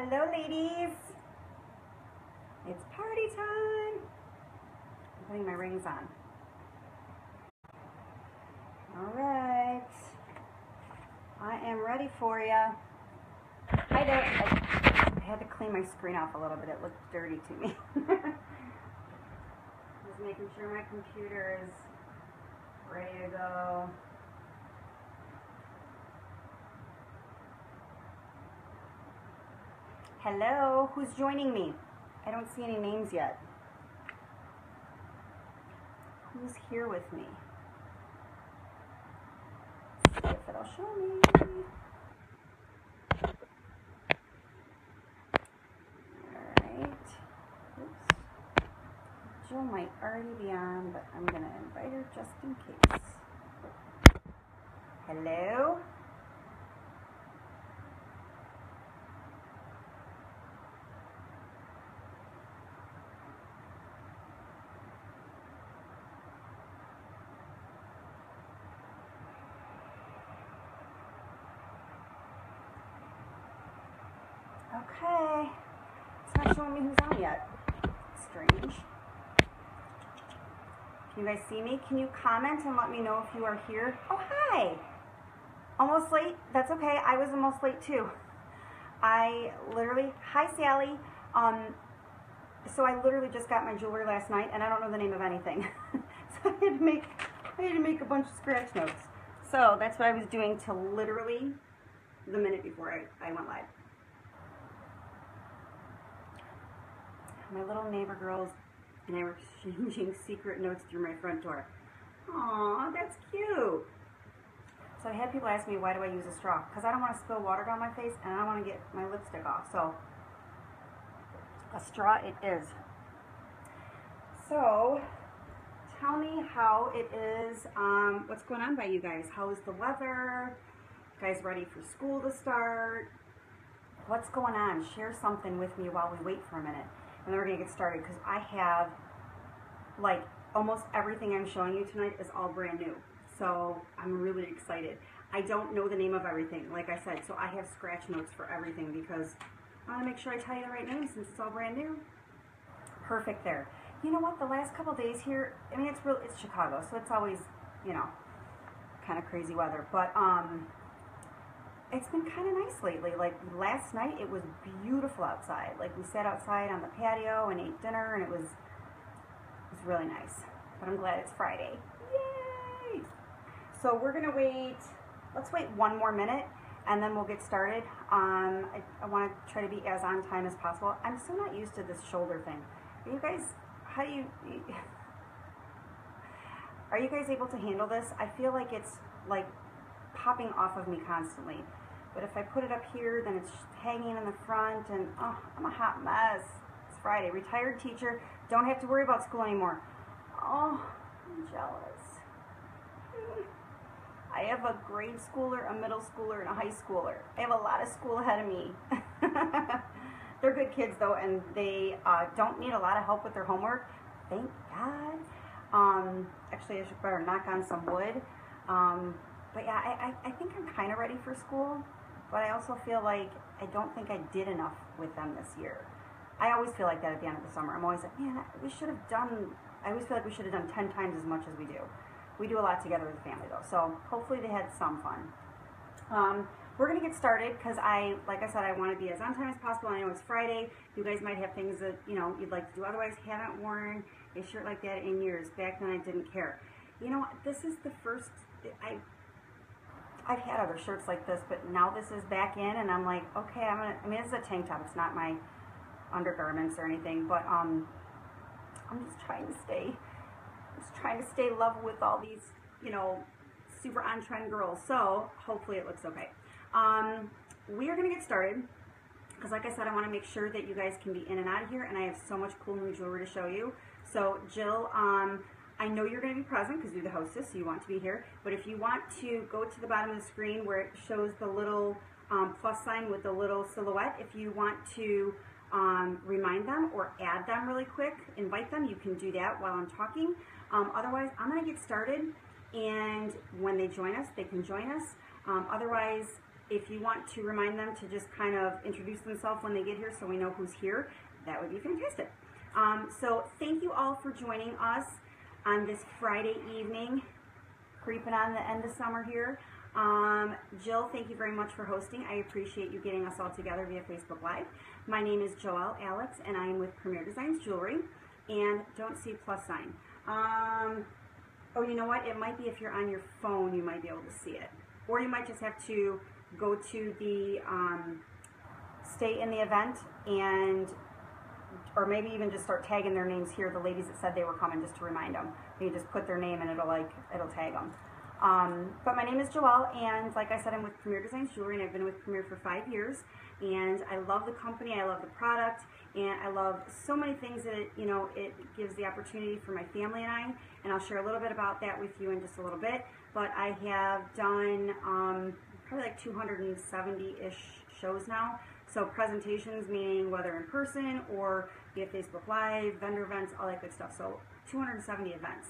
Hello, ladies. It's party time. I'm putting my rings on. All right. I am ready for you. Hi there. I had to clean my screen off a little bit. It looked dirty to me. Just making sure my computer is ready to go. Hello, who's joining me? I don't see any names yet. Who's here with me? Let's see if it'll show me. Alright. Oops. Jill might already be on, but I'm going to invite her just in case. Hello? Okay, it's not showing me who's on yet. Strange. Can you guys see me? Can you comment and let me know if you are here? Oh, hi. Almost late? That's okay. I was almost late too. Hi Sally. So I literally just got my jewelry last night and I don't know the name of anything. So I had to make a bunch of scratch notes. So that's what I was doing till literally the minute before I went live. My little neighbor girls and I were exchanging secret notes through my front door. Aw, that's cute. So I had people ask me, why do I use a straw? Because I don't want to spill water down my face and I don't want to get my lipstick off. So a straw it is. So tell me how it is, what's going on by you guys? How is the weather? You guys ready for school to start? What's going on? Share something with me while we wait for a minute. And then we're going to get started because I have, like, almost everything I'm showing you tonight is all brand new. So I'm really excited. I don't know the name of everything, like I said, so I have scratch notes for everything because I want to make sure I tell you the right name since it's all brand new. Perfect there. You know what? The last couple days here, I mean, it's Chicago, so it's always, you know, kind of crazy weather. But it's been kind of nice lately. Like last night, it was beautiful outside. Like we sat outside on the patio and ate dinner, and it was really nice. But I'm glad it's Friday. Yay! So we're gonna wait. Let's wait one more minute, and then we'll get started. I want to try to be as on time as possible. I'm still not used to this shoulder thing. Are you guys? Are you guys able to handle this? I feel like it's like popping off of me constantly. But if I put it up here, then it's hanging in the front, and oh, I'm a hot mess. It's Friday. Retired teacher. Don't have to worry about school anymore. Oh, I'm jealous. I have a grade schooler, a middle schooler, and a high schooler. I have a lot of school ahead of me. They're good kids, though, and they don't need a lot of help with their homework. Thank God. Actually, I should better knock on some wood. But yeah, I think I'm kind of ready for school, but I also feel like I don't think I did enough with them this year. I always feel like that at the end of the summer. I'm always like, man, we should have done, I always feel like we should have done 10 times as much as we do. We do a lot together as a family, though, so hopefully they had some fun. We're going to get started because like I said, I want to be as on time as possible. I know it's Friday. You guys might have things that, you know, you'd like to do. Otherwise, haven't worn a shirt like that in years. Back then, I didn't care. You know, this is the first, I've had other shirts like this, but now this is back in, and I'm like, okay, I mean, this is a tank top. It's not my undergarments or anything, but I'm just trying to stay level with all these, you know, super on-trend girls. So hopefully it looks okay. We are going to get started because, like I said, I want to make sure that you guys can be in and out of here, and I have so much cool new jewelry to show you. So Jill, I know you're going to be present because you're the hostess, so you want to be here. But if you want to go to the bottom of the screen where it shows the little plus sign with the little silhouette, if you want to remind them or add them really quick, invite them, you can do that while I'm talking. Otherwise, I'm going to get started, and when they join us, they can join us. Otherwise, if you want to remind them to just kind of introduce themselves when they get here so we know who's here, that would be fantastic. So thank you all for joining us on this Friday evening, creeping on the end of summer here. Jill, thank you very much for hosting. I appreciate you getting us all together via Facebook Live. My name is Joelle Alex, and I am with Premier Designs Jewelry. And don't see plus sign. Oh, you know what? It might be if you're on your phone, you might be able to see it. Or you might just have to go to the stay in the event, and or maybe even just start tagging their names here, the ladies that said they were coming, just to remind them. You just put their name and it'll tag them. But my name is Joelle, and like I said, I'm with Premier Designs Jewelry, and I've been with Premier for 5 years. And I love the company, I love the product, and I love so many things that it gives the opportunity for my family and I. And I'll share a little bit about that with you in just a little bit. But I have done probably like 270-ish shows now. So presentations, meaning whether in person or via Facebook Live, vendor events, all that good stuff. So 270 events.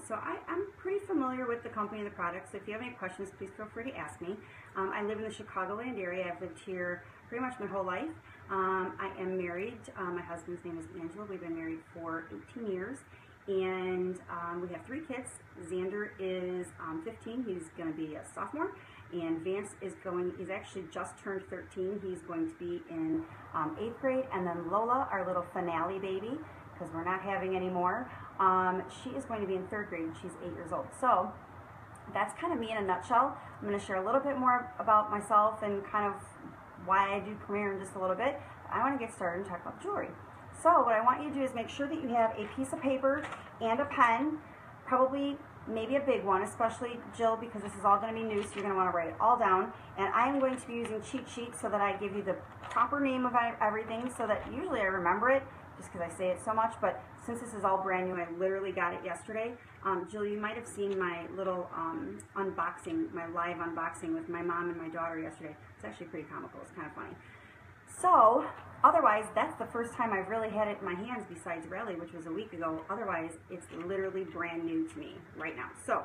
So I'm pretty familiar with the company and the products. So if you have any questions, please feel free to ask me. I live in the Chicagoland area. I've lived here pretty much my whole life. I am married. My husband's name is Angela. We've been married for 18 years. And we have 3 kids. Xander is 15. He's going to be a sophomore. And Vance he's actually just turned 13. He's going to be in 8th grade. And then Lola, our little finale baby, because we're not having any more, she is going to be in 3rd grade. She's 8 years old. So that's kind of me in a nutshell. I'm going to share a little bit more about myself and kind of why I do Premier in just a little bit. I want to get started and talk about jewelry. So what I want you to do is make sure that you have a piece of paper and a pen, probably maybe a big one, especially Jill, because this is all going to be new, so you're going to want to write it all down. And I am going to be using cheat sheets so that I give you the proper name of everything, so that usually I remember it just because I say it so much. But since this is all brand new, I literally got it yesterday. Jill, you might have seen my little unboxing, my live unboxing with my mom and my daughter yesterday. It's actually pretty comical. It's kind of funny. So, otherwise, that's the first time I've really had it in my hands besides Rally, which was a week ago. Otherwise, it's literally brand new to me right now. So,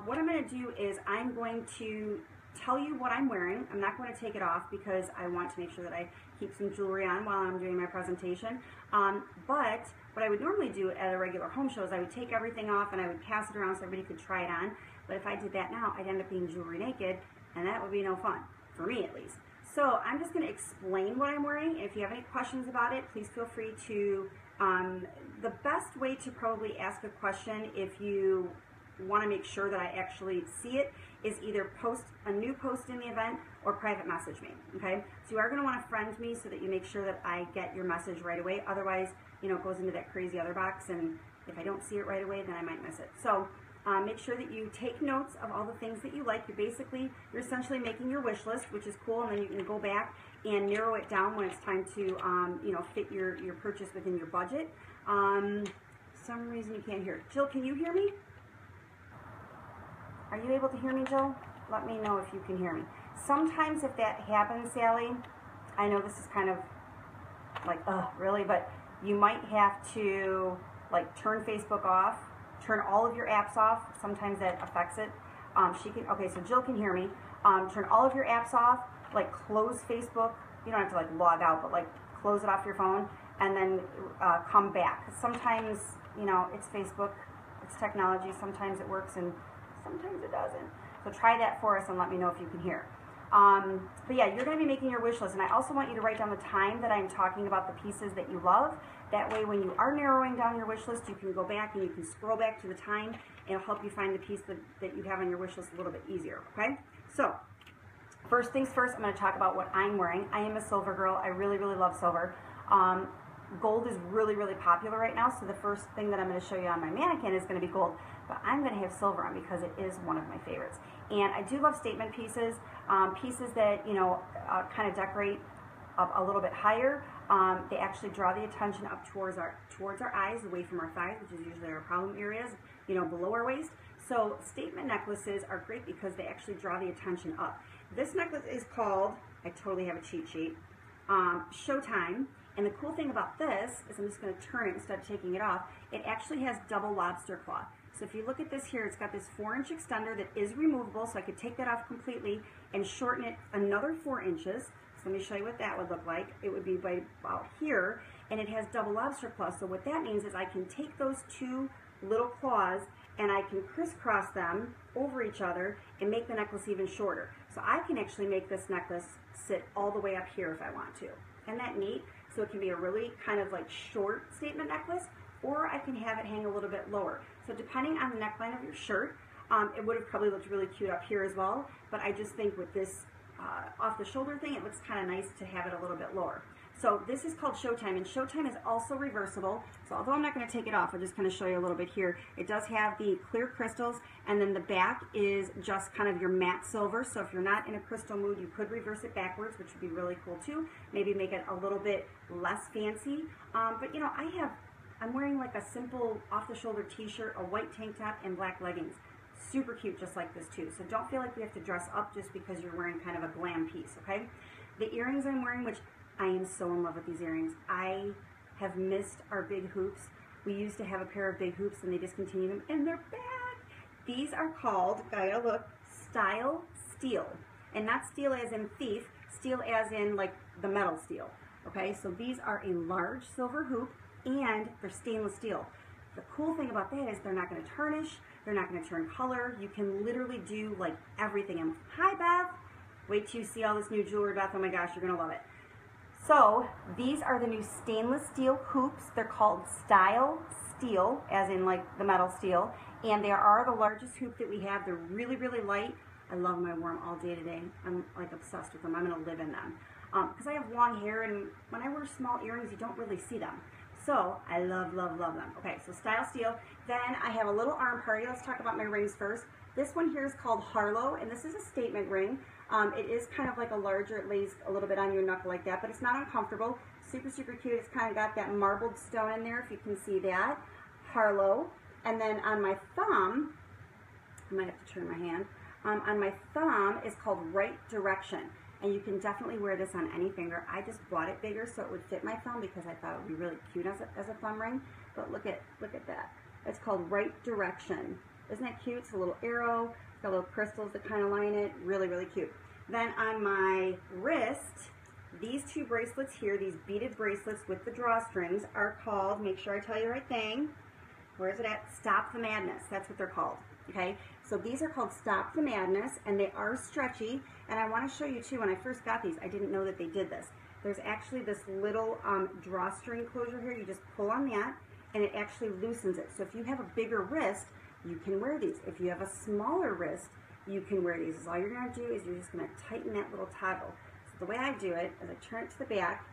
what I'm going to do is I'm going to tell you what I'm wearing. I'm not going to take it off because I want to make sure that I keep some jewelry on while I'm doing my presentation. But what I would normally do at a regular home show is I would take everything off and I would pass it around so everybody could try it on. But if I did that now, I'd end up being jewelry naked, and that would be no fun, for me at least. So I'm just going to explain what I'm wearing. If you have any questions about it, please feel free to, the best way to probably ask a question if you want to make sure that I actually see it is either post a new post in the event or private message me, okay? So you are going to want to friend me so that you make sure that I get your message right away. Otherwise, it goes into that crazy other box, and if I don't see it right away, then I might miss it. So make sure that you take notes of all the things that you like. You're essentially making your wish list, which is cool, and then you can go back and narrow it down when it's time to, fit your purchase within your budget. For some reason you can't hear it. Jill, can you hear me? Are you able to hear me, Jill? Let me know if you can hear me. Sometimes if that happens, Sally, I know this is kind of like, really, but you might have to, like, turn Facebook off, turn all of your apps off. Sometimes that affects it. Okay, so Jill can hear me. Turn all of your apps off, like close Facebook. You don't have to like log out, but like close it off your phone and then come back. Sometimes, it's Facebook, it's technology. Sometimes it works and sometimes it doesn't. So try that for us and let me know if you can hear. But yeah, you're going to be making your wish list, and I also want you to write down the time that I'm talking about the pieces that you love. That way, when you are narrowing down your wish list, you can go back and you can scroll back to the time, and it'll help you find the piece that you have on your wish list a little bit easier, okay? So, first things first, I'm going to talk about what I'm wearing. I am a silver girl. I really, really love silver. Gold is really, really popular right now, so the first thing that I'm going to show you on my mannequin is going to be gold, but I'm going to have silver on because it is one of my favorites. And I do love statement pieces, pieces that, kind of decorate up a little bit higher. They actually draw the attention up towards our eyes, away from our thighs, which is usually our problem areas, below our waist. So statement necklaces are great because they actually draw the attention up. This necklace is called, I totally have a cheat sheet, Showtime. And the cool thing about this is, I'm just going to turn it instead of taking it off, it actually has double lobster claw. So if you look at this here, it's got this 4-inch extender that is removable, so I could take that off completely and shorten it another 4 inches. So let me show you what that would look like. It would be by about here, and it has double lobster claws. So what that means is I can take those 2 little claws and I can crisscross them over each other and make the necklace even shorter. So I can actually make this necklace sit all the way up here if I want to. Isn't that neat? So it can be a really kind of like short statement necklace, or I can have it hang a little bit lower. So depending on the neckline of your shirt, it would have probably looked really cute up here as well, but I just think with this off the shoulder thing, it looks kind of nice to have it a little bit lower. So this is called Showtime, and Showtime is also reversible. So although I'm not going to take it off, I'll just kind of show you a little bit here. It does have the clear crystals, and then the back is just kind of your matte silver. So if you're not in a crystal mood, you could reverse it backwards, which would be really cool too. Maybe make it a little bit less fancy. But you know, I'm wearing like a simple off-the-shoulder t-shirt, a white tank top, and black leggings. Super cute, just like this too. So don't feel like you have to dress up just because you're wearing kind of a glam piece, okay? The earrings I'm wearing, which I am so in love with these earrings. I have missed our big hoops. We used to have a pair of big hoops and they discontinued them, and they're back. These are called, Gaia, look, Style Steel. And not steel as in thief, steel as in like the metal steel. Okay, so these are a large silver hoop and they're stainless steel. The cool thing about that is they're not going to tarnish, they're not going to turn color. You can literally do like everything. And hi Beth, wait till you see all this new jewelry, Beth. Oh my gosh, you're going to love it. So these are the new stainless steel hoops. They're called Style Steel, as in like the metal steel, and they are the largest hoop that we have. They're really, really light. I love them. I wear them all day today. I'm like obsessed with them. I'm going to live in them because I have long hair, and when I wear small earrings, you don't really see them. So I love, love, love them. Okay, so Style Steel. Then I have a little arm party. Let's talk about my rings first. This one here is called Harlow, and this is a statement ring. It is kind of like a larger, it lays a little bit on your knuckle like that, but it's not uncomfortable. Super, super cute. It's kind of got that marbled stone in there, if you can see that. Harlow. And then on my thumb, I might have to turn my hand, on my thumb is called Right Direction. And you can definitely wear this on any finger. I just bought it bigger so it would fit my thumb because I thought it would be really cute as a thumb ring. But look at that. It's called Right Direction. Isn't that cute? It's a little arrow. It's got little crystals that kind of line it. Really, really cute. Then on my wrist, these 2 bracelets here, these beaded bracelets with the drawstrings are called, make sure I tell you the right thing, where is it at? Stop the Madness. That's what they're called. Okay, so these are called Stop the Madness, and they are stretchy. And I want to show you too, when I first got these, I didn't know that they did this. There's actually this little drawstring closure here. You just pull on that, and it actually loosens it. So if you have a bigger wrist, you can wear these. If you have a smaller wrist, you can wear these. All you're going to do is you're just going to tighten that little toggle. So the way I do it is I turn it to the back,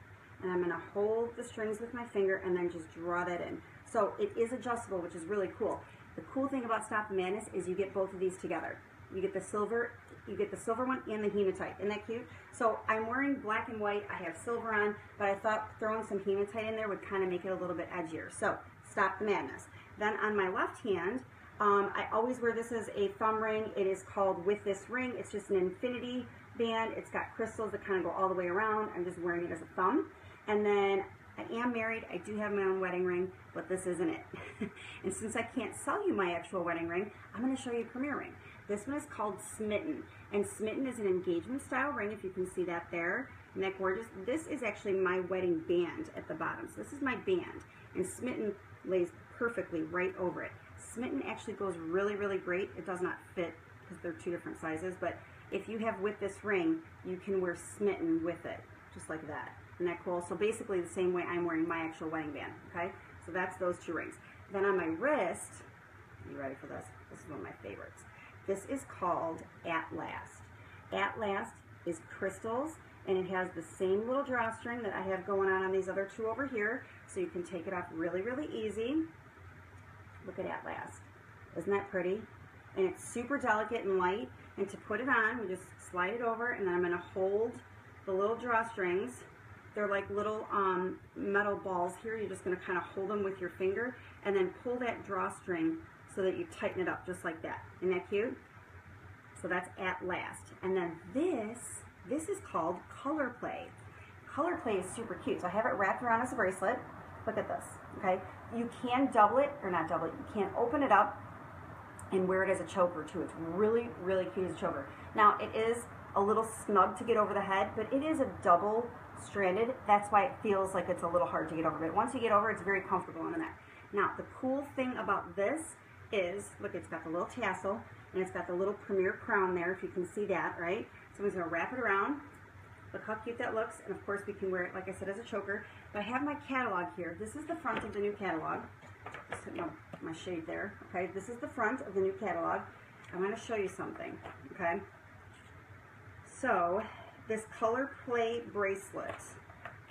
and I'm going to hold the strings with my finger and then just draw that in. So it is adjustable, which is really cool. The cool thing about Stop the Madness is you get both of these together. You get the silver one and the hematite. Isn't that cute? So I'm wearing black and white. I have silver on, but I thought throwing some hematite in there would kind of make it a little bit edgier. So Stop the Madness. Then on my left hand, I always wear this as a thumb ring. It is called With This Ring. It's just an infinity band. It's got crystals that kind of go all the way around. I'm just wearing it as a thumb. And then I am married. I do have my own wedding ring, but this isn't it. And since I can't sell you my actual wedding ring, I'm going to show you a premier ring. This one is called Smitten. And Smitten is an engagement style ring, if you can see that there. Isn't that gorgeous? This is actually my wedding band at the bottom. So this is my band. And Smitten lays perfectly right over it. Smitten actually goes really, really great. It does not fit because they're 2 different sizes, but if you have With This Ring, you can wear Smitten with it, just like that. Isn't that cool? So basically the same way I'm wearing my actual wedding band, okay? So that's those 2 rings. Then on my wrist, are you ready for this? This is one of my favorites. This is called At Last. At Last is crystals, and it has the same little drawstring that I have going on these other 2 over here, so you can take it off really, really easy. Look at Last. Isn't that pretty? And it's super delicate and light. And to put it on, we just slide it over, and then I'm going to hold the little drawstrings. They're like little metal balls here. You're just going to kind of hold them with your finger, and then pull that drawstring so that you tighten it up just like that. Isn't that cute? So that's At Last. And then this is called Color Play. Color Play is super cute. So I have it wrapped around as a bracelet. Look at this, okay? You can double it, or not double it, you can open it up and wear it as a choker too. It's really, really cute as a choker. Now, it is a little snug to get over the head, but it is a double stranded. That's why it feels like it's a little hard to get over. But once you get over, it's very comfortable on the neck. Now, the cool thing about this is, look, it's got the little tassel, and it's got the little premier crown there, if you can see that, right? So I'm just gonna wrap it around. Look how cute that looks, and of course we can wear it, like I said, as a choker. But I have my catalog here. This is the front of the new catalog. Just hitting my shade there, okay? This is the front of the new catalog. I'm gonna show you something, okay? So, this color play bracelet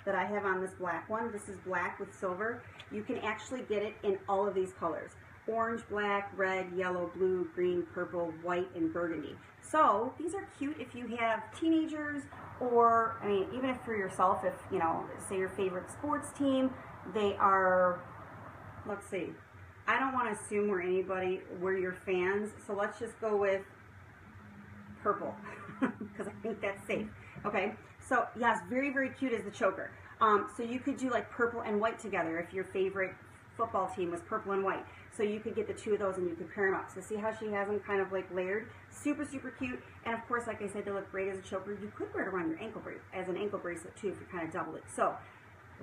that I have on this black one, this is black with silver. You can actually get it in all of these colors. Orange, black, red, yellow, blue, green, purple, white, and burgundy. So, these are cute if you have teenagers, or, I mean, even if for yourself, if, you know, say your favorite sports team, they are, let's see, I don't want to assume we're your fans, so let's just go with purple, because I think that's safe. Okay, so yes, very, very cute as the choker. So you could do like purple and white together if your favorite football team was purple and white. So you could get the two of those and you could pair them up. So see how she has them kind of like layered? Super, super cute. And of course, like I said, they look great as a choker. You could wear it around your ankle as an ankle bracelet too if you kind of double it. So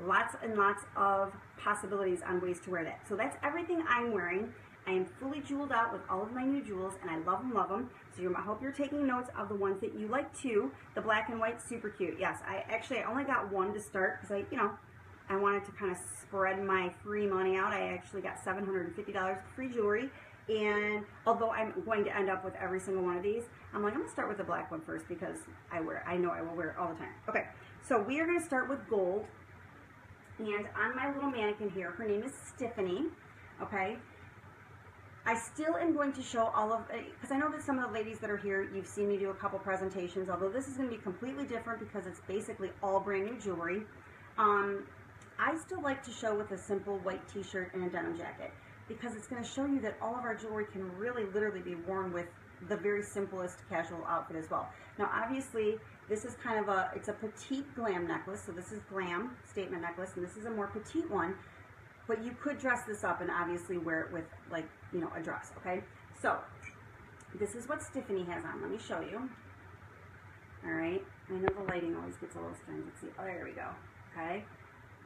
lots and lots of possibilities on ways to wear that. So that's everything I'm wearing. I am fully jeweled out with all of my new jewels, and I love them, love them. So I hope you're taking notes of the ones that you like too. The black and white, super cute. Yes, I only got one to start because I wanted to kind of spread my free money out. I actually got $750 free jewelry, and although I'm going to end up with every single one of these, I'm like, I'm gonna start with the black one first because I know I will wear it all the time. Okay, so we are gonna start with gold, and on my little mannequin here, her name is Stephanie, okay? I still am going to show all of, because I know that some of the ladies that are here, you've seen me do a couple presentations, although this is going to be completely different because it's basically all brand new jewelry. I still like to show with a simple white t-shirt and a denim jacket because it's going to show you that all of our jewelry can really literally be worn with the very simplest casual outfit as well. Now obviously this is kind of it's a petite glam necklace, so this is glam statement necklace, and this is a more petite one. But you could dress this up and obviously wear it with, like, you know, a dress, okay? So, this is what Stephanie has on. Let me show you. All right. I know the lighting always gets a little strange. Let's see. Oh, there we go. Okay.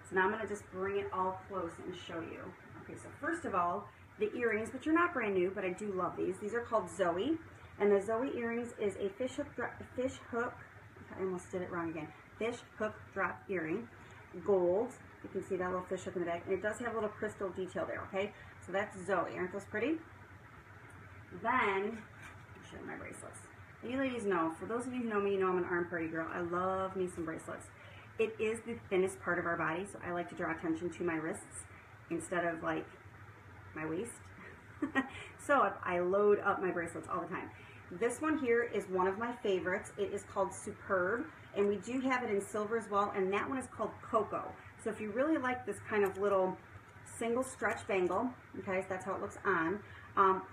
So now I'm going to just bring it all close and show you. Okay, so first of all, the earrings, which are not brand new, but I do love these. These are called Zoe. And the Zoe earrings is a fish hook, I almost did it wrong again, fish hook drop earring, gold. You can see that little fish hook in the back, and it does have a little crystal detail there, okay? So that's Zoe. Aren't those pretty? Then, I'll show you my bracelets. You ladies know, for those of you who know me, you know I'm an arm party girl. I love me some bracelets. It is the thinnest part of our body, so I like to draw attention to my wrists instead of, like, my waist. So I load up my bracelets all the time. This one here is one of my favorites. It is called Superb, and we do have it in silver as well, and that one is called Cocoa. So if you really like this kind of little single stretch bangle, okay, so that's how it looks on,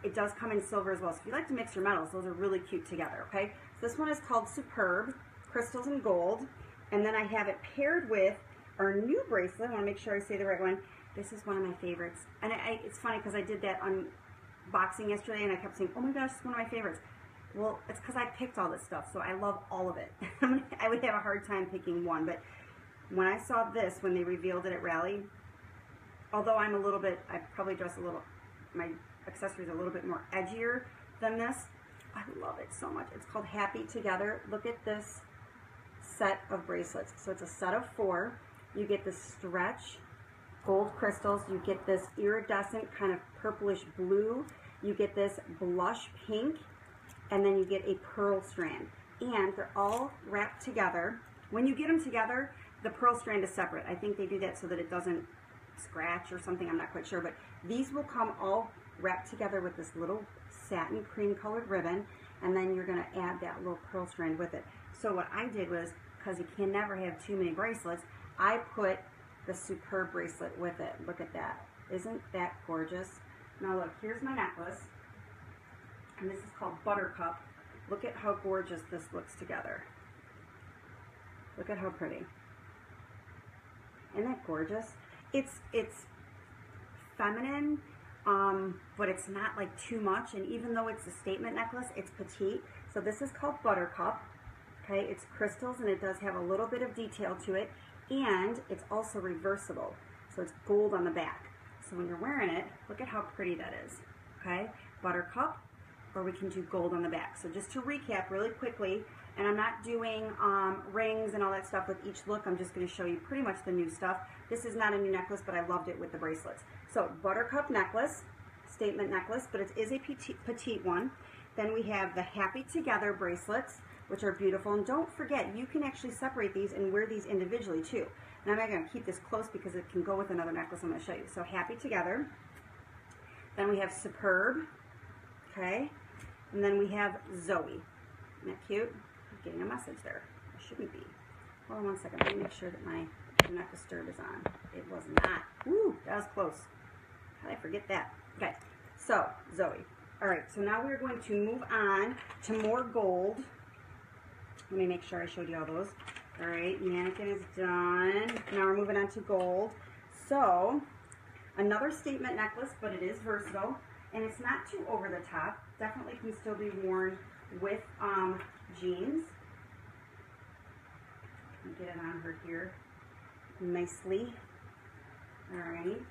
it does come in silver as well. So if you like to mix your metals, those are really cute together, okay? So this one is called Superb, crystals and gold, and then I have it paired with our new bracelet. I want to make sure I say the right one. This is one of my favorites. And it's funny because I did that unboxing yesterday, and I kept saying, oh my gosh, it's one of my favorites. Well, it's because I picked all this stuff, so I love all of it. I would have a hard time picking one, but when I saw this, when they revealed it at Rally, although I'm a little bit, I probably dress a little, my accessories are a little bit more edgier than this, I love it so much. It's called Happy Together. Look at this set of bracelets. So it's a set of 4. You get the stretch gold crystals. You get this iridescent kind of purplish blue. You get this blush pink. And then you get a pearl strand. And they're all wrapped together. When you get them together, the pearl strand is separate. I think they do that so that it doesn't scratch or something. I'm not quite sure. But these will come all wrapped together with this little satin cream colored ribbon. And then you're going to add that little pearl strand with it. So what I did was, because you can never have too many bracelets, I put the Superb bracelet with it. Look at that. Isn't that gorgeous? Now look, here's my necklace. And this is called Buttercup. Look at how gorgeous this looks together. Look at how pretty. Isn't that gorgeous? It's feminine. but it's not like too much. And even though it's a statement necklace, it's petite. So this is called Buttercup. Okay, it's crystals and it does have a little bit of detail to it, and it's also reversible. So it's gold on the back. So when you're wearing it, look at how pretty that is. Okay, Buttercup, or we can do gold on the back. So just to recap really quickly, and I'm not doing rings and all that stuff with each look. I'm just going to show you pretty much the new stuff. This is not a new necklace, but I loved it with the bracelets. So Buttercup necklace, statement necklace, but it is a petite one. Then we have the Happy Together bracelets, which are beautiful. And don't forget, you can actually separate these and wear these individually too. And I'm not going to keep this close because it can go with another necklace I'm going to show you. So Happy Together. Then we have Superb. Okay. And then we have Zoe. Isn't that cute? I'm getting a message there. I shouldn't be. Hold on one second. Let me make sure that my Do Not Disturb is on. It was not. Woo, that was close. How did I forget that? Okay. So, Zoe. All right. So now we're going to move on to more gold. Let me make sure I showed you all those. All right, mannequin is done. Now we're moving on to gold. So, another statement necklace, but it is versatile, and it's not too over the top. Definitely can still be worn with jeans. Get it on her here nicely. All right.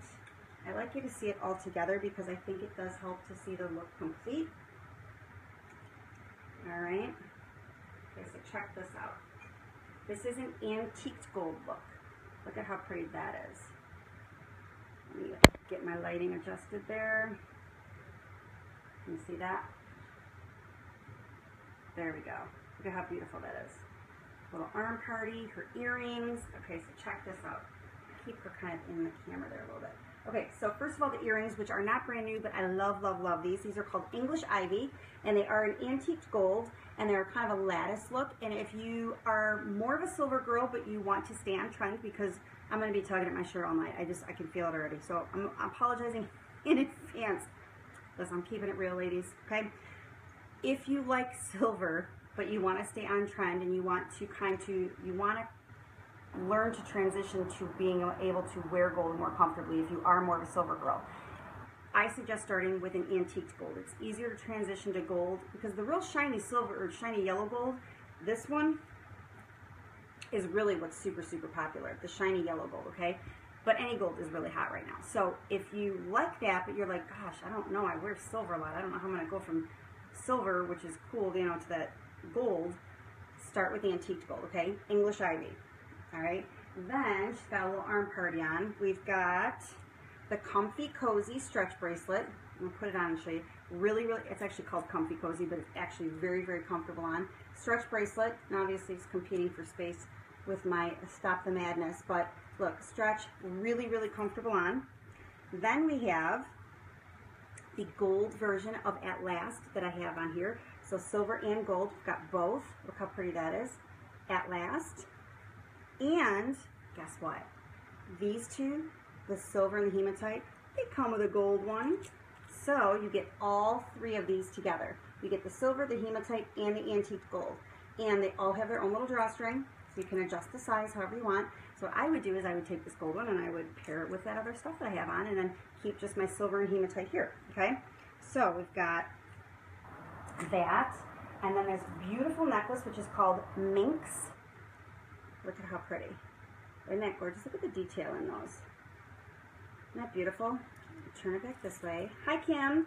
I like you to see it all together because I think it does help to see the look complete. All right. Okay, so check this out. This is an antiqued gold look. Look at how pretty that is. Let me get my lighting adjusted there. Can you see that? There we go. Look at how beautiful that is. Little arm party, her earrings. Okay, so check this out. Keep her kind of in the camera there a little bit. Okay, so first of all, the earrings, which are not brand new, but I love, love, love these. These are called English Ivy, and they are an antiqued gold, and they're kind of a lattice look. And if you are more of a silver girl, but you want to stay on trend, because I'm going to be tugging at my shirt all night. I can feel it already. So I'm apologizing in advance. Listen, I'm keeping it real, ladies, okay? If you like silver, but you want to stay on trend, and you want to learn to transition to being able to wear gold more comfortably if you are more of a silver girl, I suggest starting with an antiqued gold. It's easier to transition to gold because the real shiny silver or shiny yellow gold, this one is really what's super, super popular, the shiny yellow gold, okay? But any gold is really hot right now. So if you like that, but you're like, gosh, I don't know, I wear silver a lot. I don't know how I'm going to go from silver, which is cool, you know, to that gold. Start with the antiqued gold, okay? English Ivy. All right, then she's got a little arm party on. We've got the Comfy Cozy stretch bracelet. I'm gonna put it on and show you. Really, really, it's actually called Comfy Cozy, but it's actually very, very comfortable on. Stretch bracelet, and obviously it's competing for space with my Stop the Madness, but look, stretch, really, really comfortable on. Then we have the gold version of At Last that I have on here. So silver and gold, we've got both. Look how pretty that is. At Last. And guess what? These two, the silver and the hematite, they come with a gold one. So you get all three of these together. You get the silver, the hematite, and the antique gold. And they all have their own little drawstring, so you can adjust the size however you want. So what I would do is I would take this gold one and I would pair it with that other stuff that I have on and then keep just my silver and hematite here, okay? So we've got that. And then this beautiful necklace, which is called Minx. Look at how pretty. Isn't that gorgeous? Look at the detail in those. Isn't that beautiful? Turn it back this way. Hi, Kim.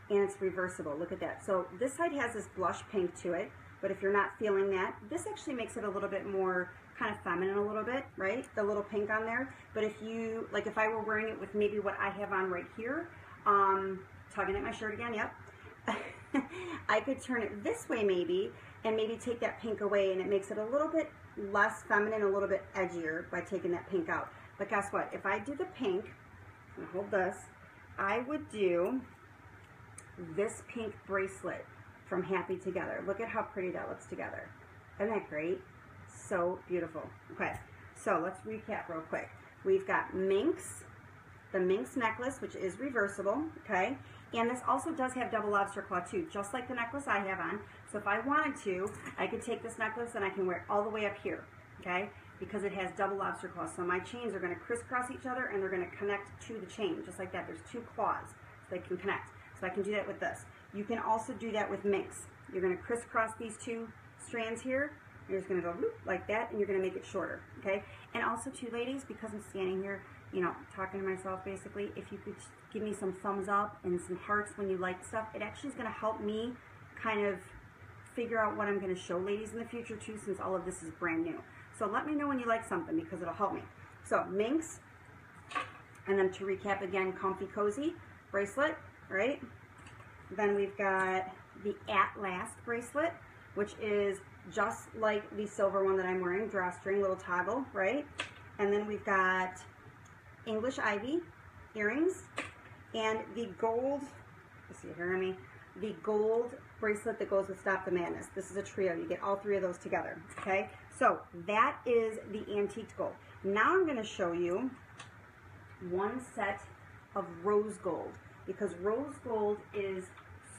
And it's reversible. Look at that. So this side has this blush pink to it, but if you're not feeling that, this actually makes it a little bit more kind of feminine a little bit, right? The little pink on there. But if you, like if I were wearing it with maybe what I have on right here, tugging at my shirt again, yep. I could turn it this way maybe, and maybe take that pink away, and it makes it a little bit less feminine, a little bit edgier by taking that pink out. But guess what? If I do the pink, and hold this, I would do this pink bracelet from Happy Together. Look at how pretty that looks together. Isn't that great? So beautiful. Okay, so let's recap real quick. We've got Minx, the Minx necklace, which is reversible, okay? And this also does have double lobster claw too, just like the necklace I have on. So if I wanted to, I could take this necklace and I can wear it all the way up here. okay? Because it has double lobster claws. So my chains are going to crisscross each other and they're going to connect to the chain, just like that. There's two claws, so they can connect. So I can do that with this. You can also do that with minks. You're going to crisscross these two strands here. You're just going to go whoop, like that, and you're going to make it shorter, okay? And also, too, ladies, because I'm standing here, you know, talking to myself, basically, if you could give me some thumbs up and some hearts when you like stuff, it actually is going to help me kind of figure out what I'm going to show ladies in the future, too, since all of this is brand new. So let me know when you like something, because it'll help me. So, minks, and then to recap again, comfy, cozy bracelet, right? Then we've got the At Last bracelet, which is just like the silver one that I'm wearing, drawstring, little toggle, right? And then we've got English Ivy earrings, and the gold, let's see, hear me, the gold bracelet that goes with Stop the Madness. This is a trio. You get all three of those together, okay? So that is the antiqued gold. Now I'm going to show you one set of rose gold, because rose gold is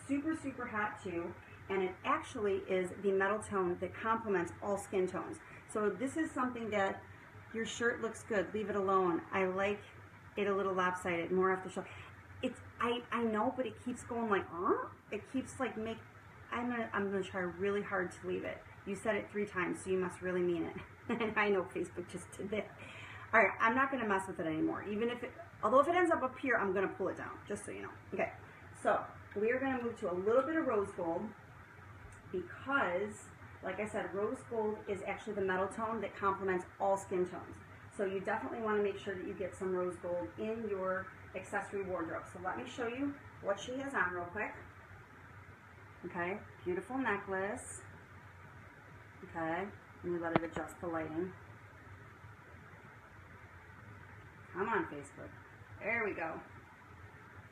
super, super hot too, and it actually is the metal tone that complements all skin tones. So this is something that your shirt looks good, leave it alone. I like it a little lopsided, more off the shoulder. It's, I know, but it keeps going like, it keeps like I'm gonna try really hard to leave it. You said it 3 times, so you must really mean it. And I know Facebook just did that. All right, I'm not gonna mess with it anymore. Even if it, although if it ends up here, I'm gonna pull it down, just so you know. Okay, so we are gonna move to a little bit of rose gold, because, like I said, rose gold is actually the metal tone that complements all skin tones. So you definitely want to make sure that you get some rose gold in your accessory wardrobe. So let me show you what she has on real quick. Okay, beautiful necklace. Okay, let me let it adjust the lighting. Come on, Facebook. There we go.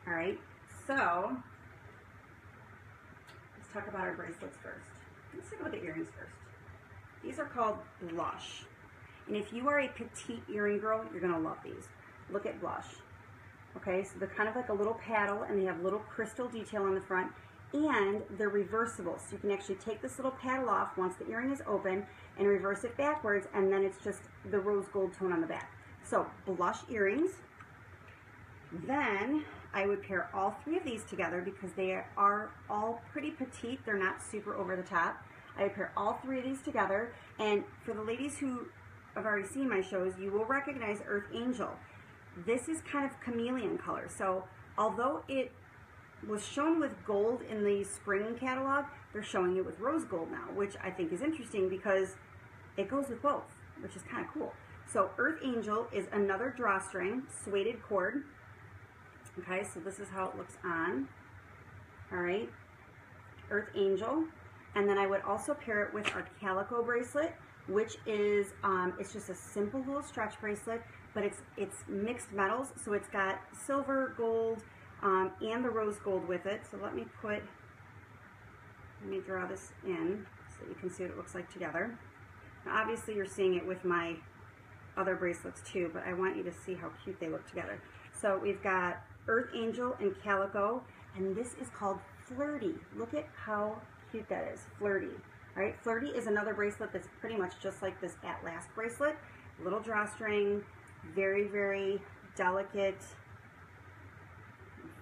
All right, so let's talk about our bracelets first. Let's talk about the earrings first. These are called Blush. And if you are a petite earring girl, you're going to love these. Look at Blush. Okay, so they're kind of like a little paddle, and they have little crystal detail on the front, and they're reversible. So you can actually take this little paddle off once the earring is open and reverse it backwards, and then it's just the rose gold tone on the back. So Blush earrings. Then I would pair all 3 of these together because they are all pretty petite. They're not super over the top. I would pair all 3 of these together, and for the ladies who have already seen my shows, you will recognize Earth Angel. This is kind of chameleon color. So although it was shown with gold in the spring catalog, they're showing it with rose gold now, which I think is interesting because it goes with both, which is kind of cool. So Earth Angel is another drawstring, suede cord. Okay, so this is how it looks on. All right, Earth Angel. And then I would also pair it with our Calico bracelet, which is, it's just a simple little stretch bracelet, but it's mixed metals, so it's got silver, gold, and the rose gold with it. So let me draw this in so you can see what it looks like together. Now obviously you're seeing it with my other bracelets too, but I want you to see how cute they look together. So we've got Earth Angel and Calico, and this is called Flirty. Look at how cute that is, Flirty. All right, Flirty is another bracelet that's pretty much just like this At Last bracelet. Little drawstring, very, very delicate,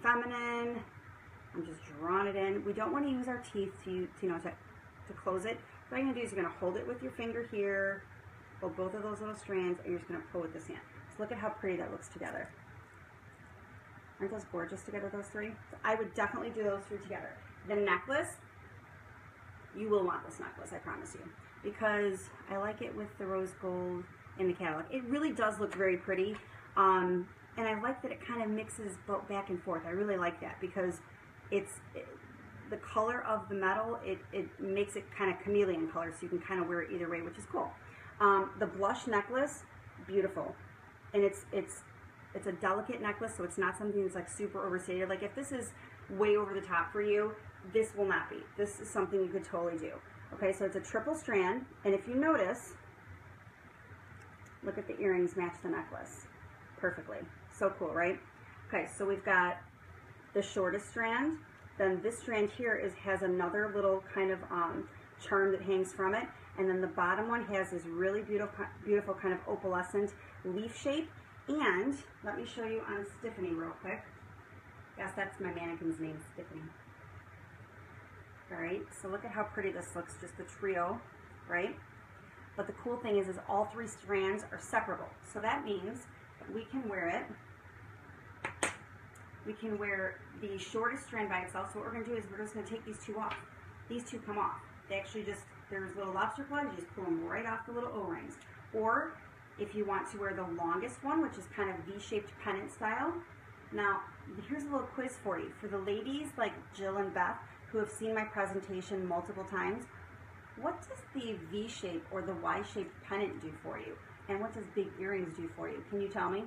feminine. I'm just drawing it in. We don't want to use our teeth to close it. What you're going to do is you're going to hold it with your finger here, hold both of those little strands, and you're just going to pull with this hand. So look at how pretty that looks together. Aren't those gorgeous together, those 3? So I would definitely do those 3 together. The necklace, you will want this necklace, I promise you, because I like it with the rose gold in the catalog. It really does look very pretty, and I like that it kind of mixes back and forth. I really like that because the color of the metal, it makes it kind of chameleon color, so you can kind of wear it either way, which is cool. The Blush necklace, beautiful, and it's a delicate necklace, so it's not something that's like super overstated. Like if this is way over the top for you, this will not be. This is something you could totally do. Okay, so it's a triple strand, and if you notice, look at the earrings match the necklace perfectly. So cool, right? Okay, so we've got the shortest strand, then this strand here has another little kind of charm that hangs from it, And then the bottom one has this really beautiful kind of opalescent leaf shape. And let me show you on Stephanie real quick. Yes, that's my mannequin's name, Stephanie. All right, so look at how pretty this looks, just the trio, right? But the cool thing is all 3 strands are separable. So that means that we can wear it. We can wear the shortest strand by itself. So what we're going to do is we're just going to take these 2 off. These 2 come off. They actually just, there's little lobster claws, you just pull them right off the little O-rings. Or if you want to wear the longest one, which is kind of V-shaped pennant style. Now, here's a little quiz for you. For the ladies like Jill and Beth, who have seen my presentation multiple times, what does the V-shape or the Y-shaped pennant do for you? And what does big earrings do for you? Can you tell me?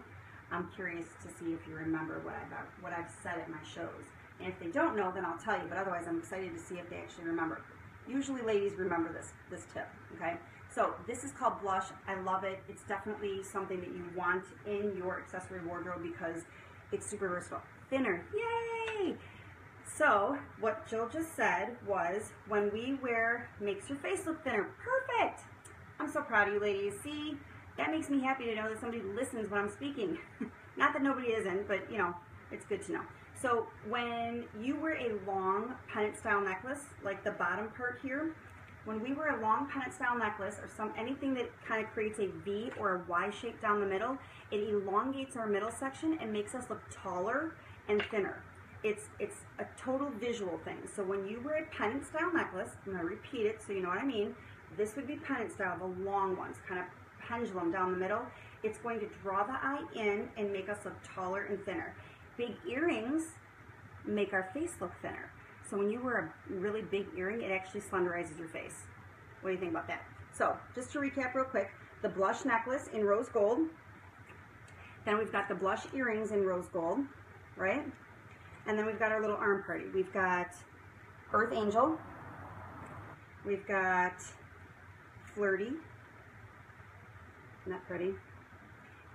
I'm curious to see if you remember what I've said at my shows. And if they don't know, then I'll tell you. But otherwise, I'm excited to see if they actually remember. Usually ladies remember this tip, okay? So this is called blush. I love it. It's definitely something that you want in your accessory wardrobe because it's super versatile. Thinner, yay! So what Jill just said was, when we wear, makes your face look thinner. Perfect! I'm so proud of you ladies. See, that makes me happy to know that somebody listens when I'm speaking. Not that nobody isn't, but you know, it's good to know. So when you wear a long pennant style necklace, like the bottom part here, when we wear a long pennant style necklace or anything that kind of creates a V or a Y shape down the middle, it elongates our middle section and makes us look taller and thinner. It's a total visual thing. So when you wear a pennant style necklace, I'm going to repeat it so you know what I mean. This would be pennant style, the long ones, kind of pendulum down the middle. It's going to draw the eye in and make us look taller and thinner. Big earrings make our face look thinner. So when you wear a really big earring, it actually slenderizes your face. What do you think about that? So just to recap real quick, the blush necklace in rose gold. Then we've got the blush earrings in rose gold, right? And then we've got our little arm party. We've got Earth Angel. We've got Flirty. Isn't that pretty?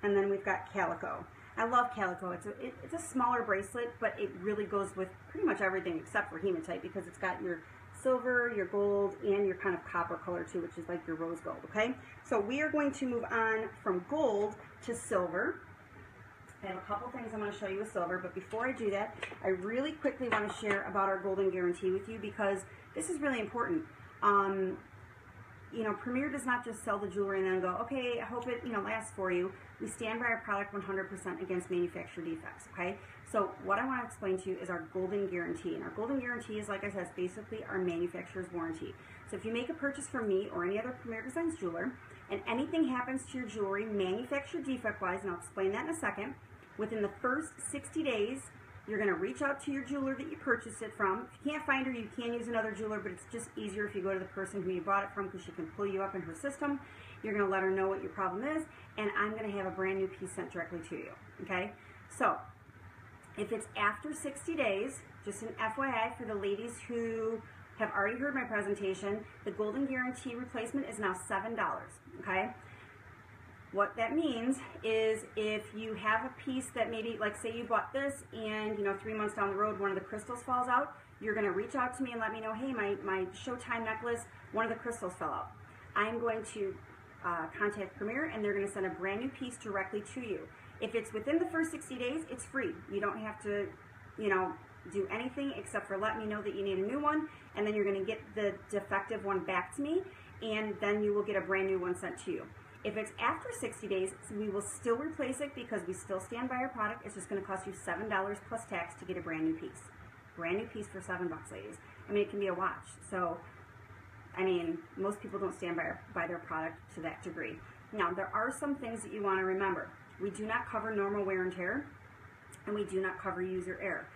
And then we've got Calico. I love Calico. It's a smaller bracelet, but it really goes with pretty much everything except for hematite because it's got your silver, your gold, and your kind of copper color too, which is like your rose gold, okay? So we are going to move on from gold to silver. I have a couple things I'm going to show you with silver, but before I do that, I really quickly want to share about our golden guarantee with you because this is really important. You know, Premier does not just sell the jewelry and then go, okay, I hope it, you know, lasts for you. We stand by our product 100% against manufacturer defects, okay? So what I want to explain to you is our golden guarantee. And our golden guarantee is, like I said, basically our manufacturer's warranty. So if you make a purchase from me or any other Premier Designs jeweler, and anything happens to your jewelry, manufacturer defect-wise, and I'll explain that in a second, within the first 60 days, you're going to reach out to your jeweler that you purchased it from. If you can't find her, you can use another jeweler, but it's just easier if you go to the person who you bought it from because she can pull you up in her system. You're going to let her know what your problem is, and I'm going to have a brand new piece sent directly to you, okay? So, if it's after 60 days, just an FYI for the ladies who have already heard my presentation, the Golden Guarantee replacement is now $7, okay? What that means is if you have a piece that maybe, like say you bought this and, you know, 3 months down the road one of the crystals falls out, you're going to reach out to me and let me know, hey, my Showtime necklace, one of the crystals fell out. I'm going to contact Premier and they're going to send a brand new piece directly to you. If it's within the first 60 days, it's free. You don't have to, you know, do anything except for let me know that you need a new one, and then you're going to get the defective one back to me, and then you will get a brand new one sent to you. If it's after 60 days, we will still replace it because we still stand by our product. It's just going to cost you $7 plus tax to get a brand new piece. Brand new piece for $7, ladies. I mean, it can be a watch. So, I mean, most people don't stand by their product to that degree. Now, there are some things that you want to remember. We do not cover normal wear and tear, and we do not cover user error.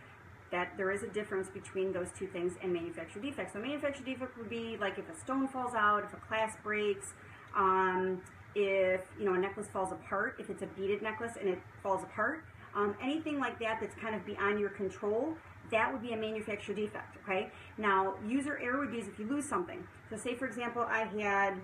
That there is a difference between those two things and manufacturer defects. So manufacturer defect would be like if a stone falls out, if a clasp breaks, if, you know, a necklace falls apart, if it's a beaded necklace and it falls apart, anything like that that's kind of beyond your control, that would be a manufacturer defect, okay? Now, user error would be if you lose something. So say, for example, I had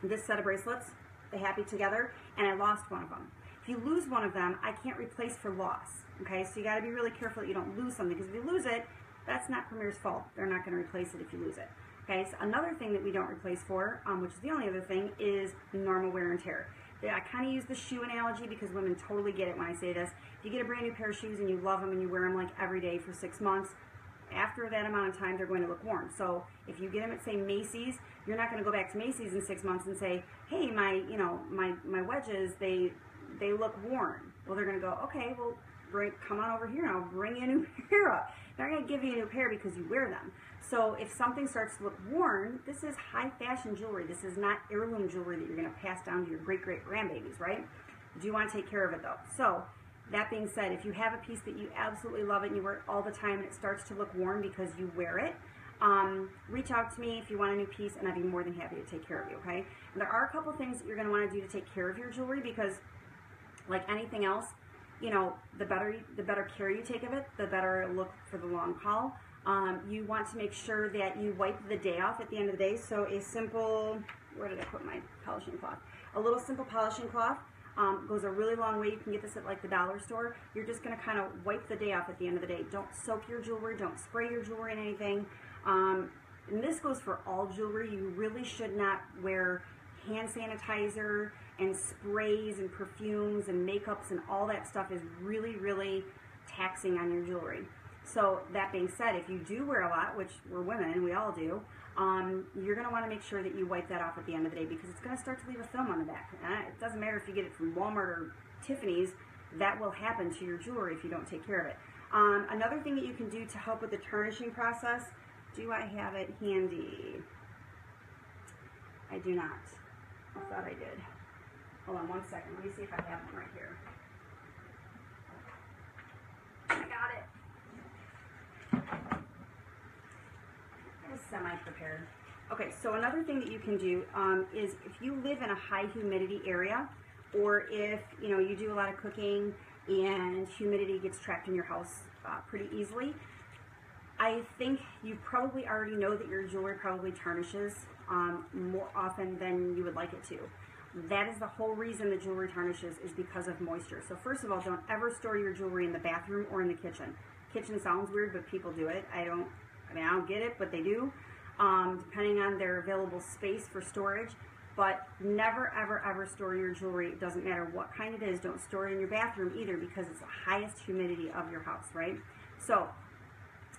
this set of bracelets, the Happy Together, and I lost one of them. If you lose one of them, I can't replace for loss, okay? So you gotta be really careful that you don't lose something, because if you lose it, that's not Premier's fault. They're not gonna replace it if you lose it. Guys, another thing that we don't replace for, which is the only other thing, is normal wear and tear. I kind of use the shoe analogy because women totally get it when I say this. If you get a brand new pair of shoes and you love them and you wear them like every day for 6 months, after that amount of time, they're going to look worn. So if you get them at, say, Macy's, you're not going to go back to Macy's in 6 months and say, hey, my wedges, they look worn. Well, they're going to go, okay, well, come on over here and I'll bring you a new pair up. They're not going to give you a new pair because you wear them. So if something starts to look worn, this is high fashion jewelry. This is not heirloom jewelry that you're going to pass down to your great-great-grandbabies, right? You do want to take care of it, though. So that being said, if you have a piece that you absolutely love it and you wear it all the time and it starts to look worn because you wear it, reach out to me if you want a new piece and I'd be more than happy to take care of you, okay? And there are a couple things that you're going to want to do to take care of your jewelry because, like anything else, you know, the better care you take of it, the better it'll look for the long haul. You want to make sure that you wipe the day off at the end of the day. So a simple, where did I put my polishing cloth? A little simple polishing cloth goes a really long way. You can get this at like the dollar store. You're just going to kind of wipe the day off at the end of the day. Don't soak your jewelry. Don't spray your jewelry in anything. And this goes for all jewelry. You really should not wear hand sanitizer and sprays and perfumes and makeups, and all that stuff is really, really taxing on your jewelry. So that being said, if you do wear a lot, which we're women, we all do, you're going to want to make sure that you wipe that off at the end of the day because it's going to start to leave a film on the back. It doesn't matter if you get it from Walmart or Tiffany's, that will happen to your jewelry if you don't take care of it. Another thing that you can do to help with the tarnishing process, do I have it handy? I do not. I thought I did. Hold on one second. Let me see if I have one right here. I got it. I was semi-prepared. Okay, so another thing that you can do is if you live in a high humidity area, or if you do a lot of cooking and humidity gets trapped in your house pretty easily, I think you probably already know that your jewelry probably tarnishes more often than you would like it to. That is the whole reason the jewelry tarnishes, is because of moisture. So first of all, don't ever store your jewelry in the bathroom or in the kitchen. Kitchen sounds weird, but people do it. I don't get it, but they do, depending on their available space for storage. But never, ever, ever store your jewelry. It doesn't matter what kind it is. Don't store it in your bathroom either because it's the highest humidity of your house, right? So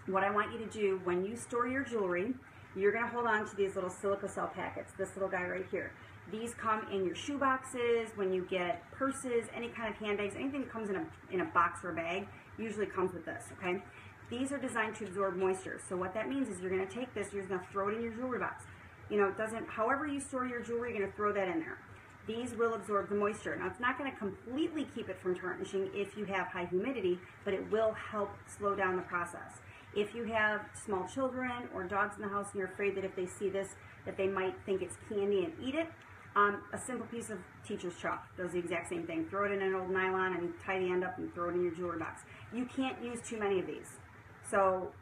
what I want you to do when you store your jewelry, you're going to hold on to these little silica cell packets, this little guy right here. These come in your shoe boxes, when you get purses, any kind of handbags, anything that comes in a box or a bag usually comes with this, okay? These are designed to absorb moisture. So what that means is you're going to take this, you're going to throw it in your jewelry box. However you store your jewelry, you're going to throw that in there. These will absorb the moisture. Now, it's not going to completely keep it from tarnishing if you have high humidity, but it will help slow down the process. If you have small children or dogs in the house and you're afraid that if they see this, that they might think it's candy and eat it, a simple piece of teacher's chalk does the exact same thing. Throw it in an old nylon and tie the end up and throw it in your jewelry box. You can't use too many of these. So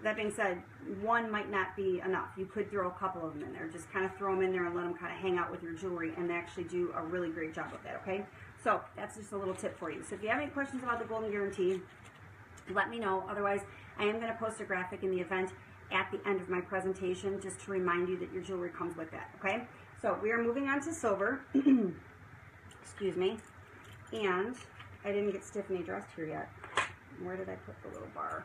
that being said, one might not be enough. You could throw a couple of them in there. Just kind of throw them in there and let them kind of hang out with your jewelry, and they actually do a really great job with that, okay? So that's just a little tip for you. So if you have any questions about the Golden Guarantee, let me know. Otherwise, I am going to post a graphic in the event at the end of my presentation just to remind you that your jewelry comes with that, okay? So we are moving on to silver. Excuse me. And I didn't get Stephanie dressed here yet. Where did I put the little bar?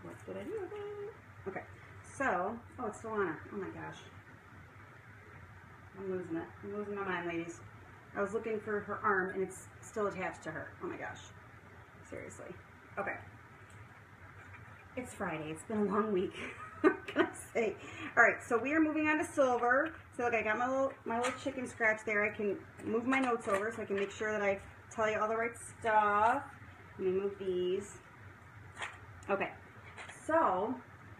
What did I do with it? Okay. So, oh, it's still on her. Oh my gosh. I'm losing it. I'm losing my mind, ladies. I was looking for her arm, and it's still attached to her. Oh my gosh. Seriously. Okay. It's Friday. It's been a long week. What can I say? Alright, so we are moving on to silver. So look, I got my little chicken scratch there. I can move my notes over so I can make sure that I tell you all the right stuff. Let me move these. Okay. So,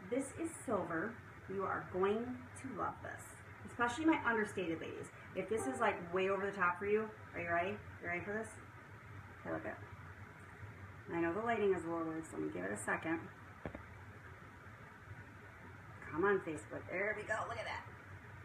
this is silver. You are going to love this. Especially my understated ladies. If this is like way over the top for you, are you ready? You ready for this? Okay, look at it. I know the lighting is a little weird, so let me give it a second. Come on, Facebook. There we go. Look at that.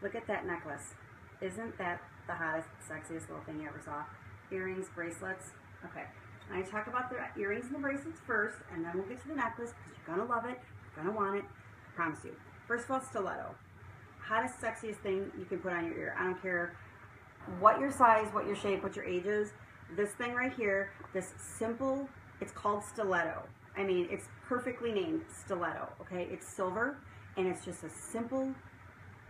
Look at that necklace. Isn't that the hottest, sexiest little thing you ever saw. Earrings, bracelets. Okay, I talk about the earrings and the bracelets first, and then we'll get to the necklace because you're gonna love it, you're gonna want it, I promise you. First of all, stiletto. Hottest, sexiest thing you can put on your ear. I don't care what your size, what your shape, what your age is. This thing right here, this simple, it's called stiletto. I mean, it's perfectly named stiletto, okay? It's silver, and it's just a simple,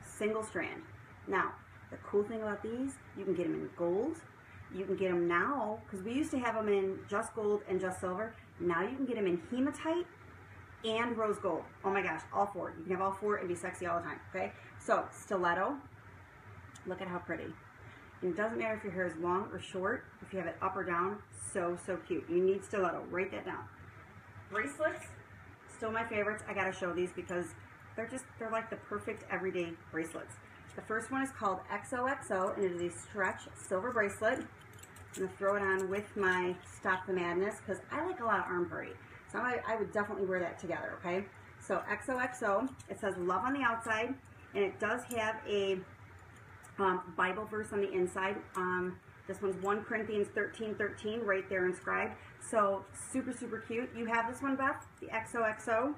single strand. Now, the cool thing about these, you can get them in gold. You can get them now, because we used to have them in just gold and just silver. Now you can get them in hematite and rose gold. Oh my gosh, all four. You can have all four and be sexy all the time, okay? So, stiletto. Look at how pretty. And it doesn't matter if your hair is long or short, if you have it up or down, so, so cute. You need stiletto. Write that down. Bracelets, still my favorites. I gotta show these because they're like the perfect everyday bracelets. The first one is called XOXO, and it is a stretch silver bracelet. I'm gonna throw it on with my Stop the Madness because I like a lot of arm party. So I would definitely wear that together, okay? So XOXO, it says love on the outside, and it does have a Bible verse on the inside. This one's 1 Corinthians 13:13 right there inscribed. So super, super cute. You have this one, Beth, the XOXO.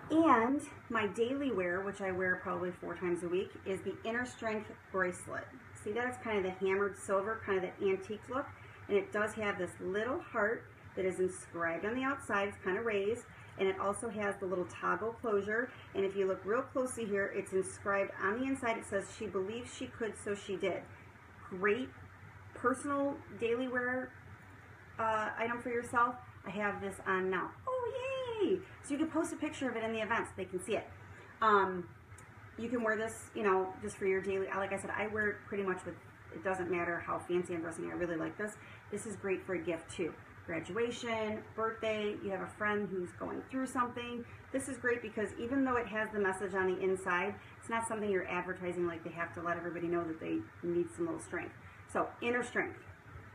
And my daily wear, which I wear probably 4 times a week, is the Inner Strength bracelet. See that? It's kind of the hammered silver, kind of the antique look. And it does have this little heart that is inscribed on the outside. It's kind of raised. And it also has the little toggle closure. And if you look real closely here, it's inscribed on the inside. It says, she believes she could, so she did. Great personal daily wear item for yourself. I have this on now. Oh, yay! So you can post a picture of it in the event so they can see it. You can wear this, you know, just for your daily, like I said, I wear it pretty much with, it doesn't matter how fancy I'm dressing. I really like this. This is great for a gift too. Graduation, birthday, you have a friend who's going through something. This is great because even though it has the message on the inside, it's not something you're advertising like they have to let everybody know that they need some little strength. So, Inner Strength.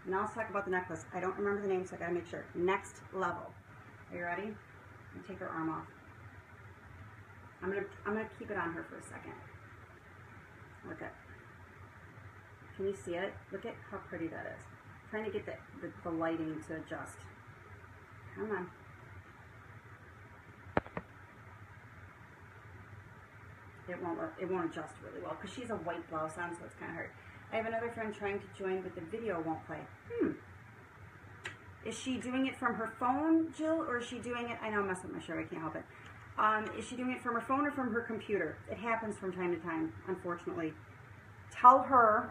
Now let's talk about the necklace. I don't remember the name, so I gotta make sure. Next Level. Are you ready? Let me take her arm off. I'm gonna keep it on her for a second. Look at. Can you see it? Look at how pretty that is. I'm trying to get the lighting to adjust. Come on. It won't adjust really well because she's a white blouse on, so it's kind of hard. I have another friend trying to join, but the video won't play. Is she doing it from her phone, Jill, or is she doing it? I know I'm messing with my shirt. I can't help it. Is she doing it from her phone or from her computer? It happens from time to time, unfortunately. Tell her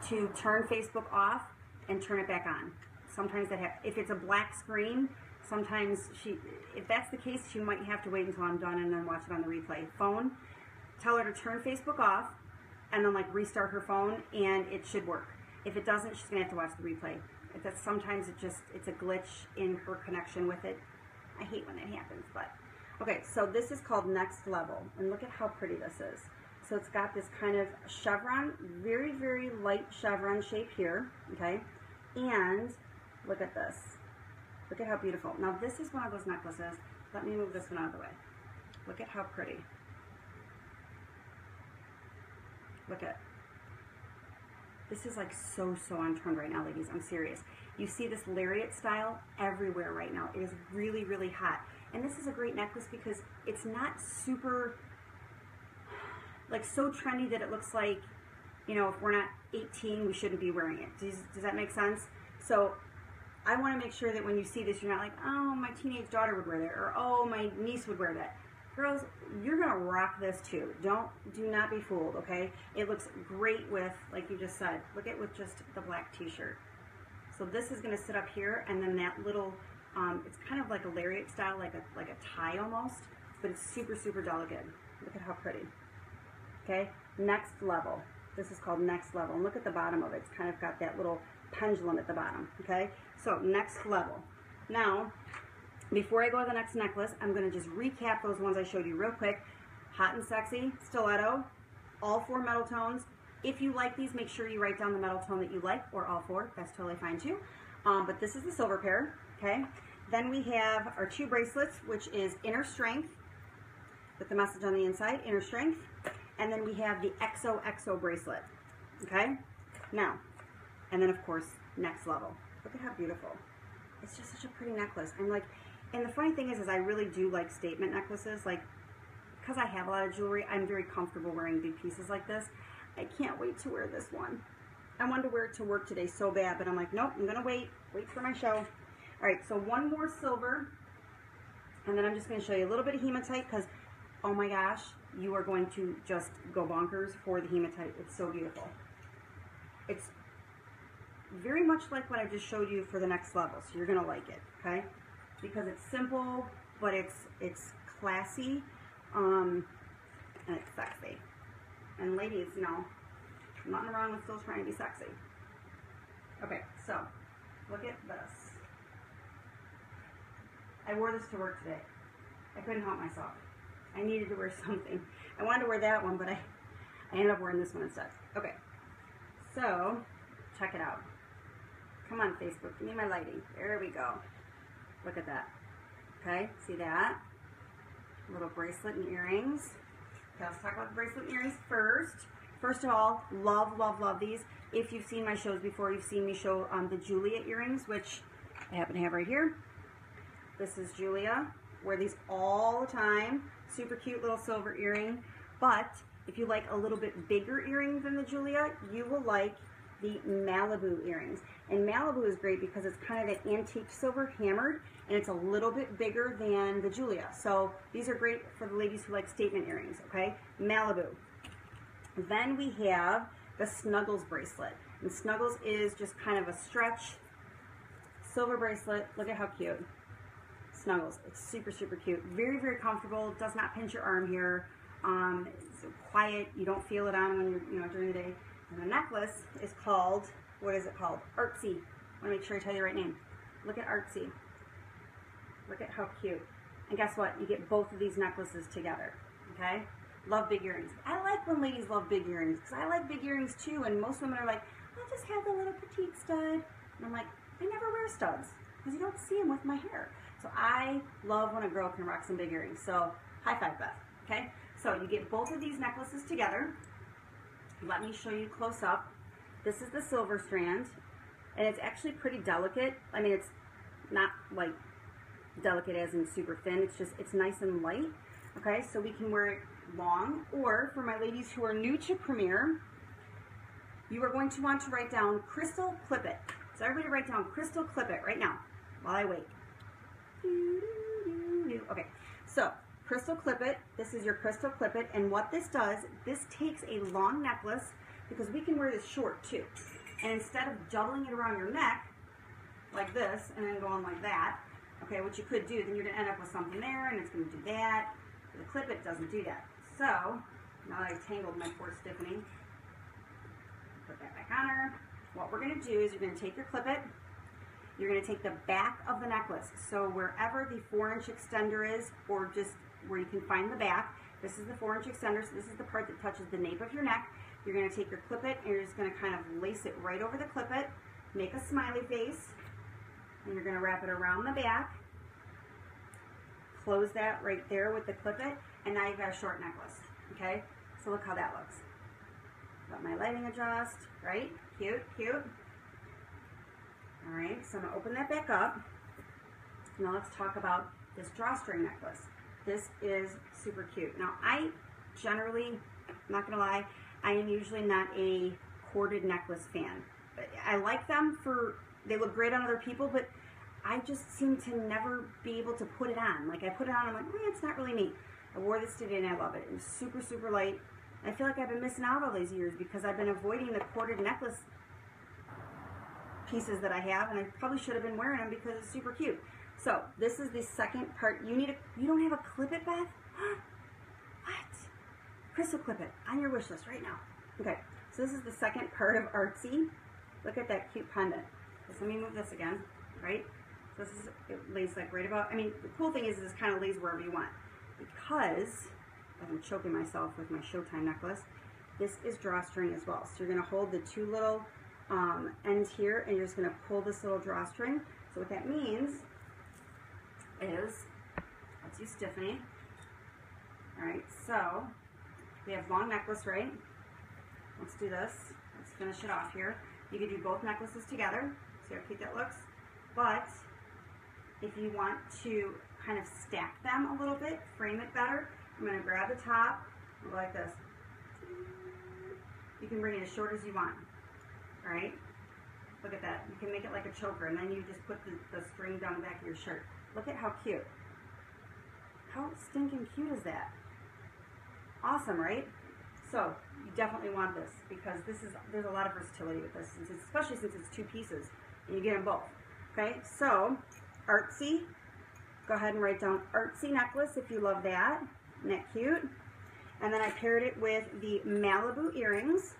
to turn Facebook off and turn it back on. Sometimes that if it's a black screen, sometimes if that's the case, she might have to wait until I'm done and then watch it on the replay. Phone, tell her to turn Facebook off and then like restart her phone and it should work. If it doesn't, she's gonna have to watch the replay. Sometimes it's a glitch in her connection with it. I hate when that happens, but okay, so this is called Next Level, and look at how pretty this is. So it's got this kind of chevron, very, very light chevron shape here, okay? And look at this. Look at how beautiful. Now this is one of those necklaces. Let me move this one out of the way. Look at how pretty. Look at. This is like so on trend right now, ladies. I'm serious. You see this lariat style everywhere right now. It is really, really hot. And this is a great necklace because it's not super, like so trendy that it looks like, you know, if we're not 18, we shouldn't be wearing it. Does that make sense? So I want to make sure that when you see this, you're not like, oh, my teenage daughter would wear that, or oh, my niece would wear that. Girls, you're gonna rock this too. Do not be fooled, okay? It looks great with, like you just said, look at with just the black t-shirt. So this is gonna sit up here, and then that little, it's kind of like a lariat style, like a tie almost, but it's super delicate. Look at how pretty. Okay, Next Level. This is called Next Level, and look at the bottom of it. It's kind of got that little pendulum at the bottom. Okay, so Next Level. Now, before I go to the next necklace, I'm going to just recap those ones I showed you real quick. Hot and Sexy, Stiletto, all 4 metal tones. If you like these, make sure you write down the metal tone that you like, or all 4. That's totally fine too. But this is the silver pair, okay? Then we have our 2 bracelets, which is Inner Strength, with the message on the inside, Inner Strength. And then we have the XOXO bracelet. Okay? Now, and then of course, next level. Look at how beautiful. It's just such a pretty necklace. I'm like, and the funny thing is I really do like statement necklaces. Like, because I have a lot of jewelry, I'm very comfortable wearing big pieces like this. I can't wait to wear this one. I wanted to wear it to work today so bad, but I'm like, nope, I'm gonna wait for my show. All right, so one more silver, and then I'm just gonna show you a little bit of hematite, because, oh my gosh, you are going to just go bonkers for the hematite. It's so beautiful. It's very much like what I just showed you for the next level, so you're gonna like it, okay? Because it's simple, but it's classy, and it's sexy. And ladies, you know, nothing wrong with still trying to be sexy. Okay, so look at this. I wore this to work today. I couldn't help myself. I needed to wear something. I wanted to wear that one, but I ended up wearing this one instead. Okay, so check it out. Come on, Facebook, give me my lighting. There we go. Look at that. Okay, see that? Little bracelet and earrings. Okay, let's talk about the bracelet and earrings first. First of all, love, love, love these. If you've seen my shows before, you've seen me show the Julia earrings, which I happen to have right here. This is Julia. Wear these all the time. Super cute little silver earring. But if you like a little bit bigger earring than the Julia, you will like the Malibu earrings. And Malibu is great because it's kind of an antique silver hammered, and it's a little bit bigger than the Julia. So these are great for the ladies who like statement earrings, okay? Malibu. Then we have the Snuggles bracelet. And Snuggles is just kind of a stretch silver bracelet. Look at how cute. Snuggles. It's super, super cute. Very, very comfortable. Does not pinch your arm here. It's quiet. You don't feel it on when you're, during the day. And the necklace is called, what is it called? Artsy. I want to make sure I tell you the right name. Look at Artsy. Look at how cute. And guess what? You get both of these necklaces together. Okay? Love big earrings. I like when ladies love big earrings, because I like big earrings too, and most women are like, I'll just have the little petite stud. And I'm like, I never wear studs, because you don't see them with my hair. So I love when a girl can rock some big earrings. So high five, Beth. Okay? So you get both of these necklaces together. Let me show you close up. This is the silver strand, and it's actually pretty delicate. I mean, it's not like delicate as in super thin. It's just, it's nice and light. Okay, so we can wear it long, or for my ladies who are new to Premier, you are going to want to write down Crystal Clip It. So everybody write down Crystal Clip It right now while I wait. Okay, so Crystal Clip It. This is your Crystal Clip It, and what this does, this takes a long necklace, because we can wear this short too. And instead of doubling it around your neck like this and then going like that, okay, what you could do, then you're gonna end up with something there, and it's gonna do that. The Clip It doesn't do that. So now that I've tangled my poor Stephanie, put that back on her. What we're gonna do is you're gonna take your Clip It. You're going to take the back of the necklace, so wherever the 4-inch extender is, or just where you can find the back, this is the 4-inch extender, so this is the part that touches the nape of your neck. You're going to take your Clip It, and you're just going to kind of lace it right over the Clip It, make a smiley face, and you're going to wrap it around the back, close that right there with the Clip It, and now you've got a short necklace, okay? So look how that looks. Let my lighting adjust, right? Cute, cute. All right, so I'm going to open that back up. Now let's talk about this drawstring necklace. This is super cute. Now I generally, I'm not going to lie, I am usually not a corded necklace fan. I like them they look great on other people, but I just seem to never be able to put it on. Like I put it on, I'm like, it's not really me. I wore this today and I love it. It's super, super light. I feel like I've been missing out all these years because I've been avoiding the corded necklace pieces that I have, and I probably should have been wearing them because it's super cute. So this is the second part. You don't have a Clip It, Beth? What? Crystal Clip It on your wish list right now. Okay, so this is the second part of Artsy. Look at that cute pendant. So let me move this again, right? So this is, it lays like right about, I mean, the cool thing is this kind of lays wherever you want, because I'm choking myself with my Showtime necklace. This is drawstring as well. So you're gonna hold the two little ends here, and you're just going to pull this little drawstring. So what that means is, let's use Stephanie. All right, so we have long necklace, right? Let's do this. Let's finish it off here. You could do both necklaces together. See how cute that looks? But if you want to kind of stack them a little bit, frame it better, I'm going to grab the top, go like this. You can bring it as short as you want. All right? Look at that. You can make it like a choker, and then you just put the string down the back of your shirt. Look at how cute. How stinking cute is that? Awesome, right? So you definitely want this because there's a lot of versatility with this, especially since it's two pieces and you get them both. Okay, so artsy. Go ahead and write down artsy necklace if you love that. Isn't that cute? And then I paired it with the Malibu earrings.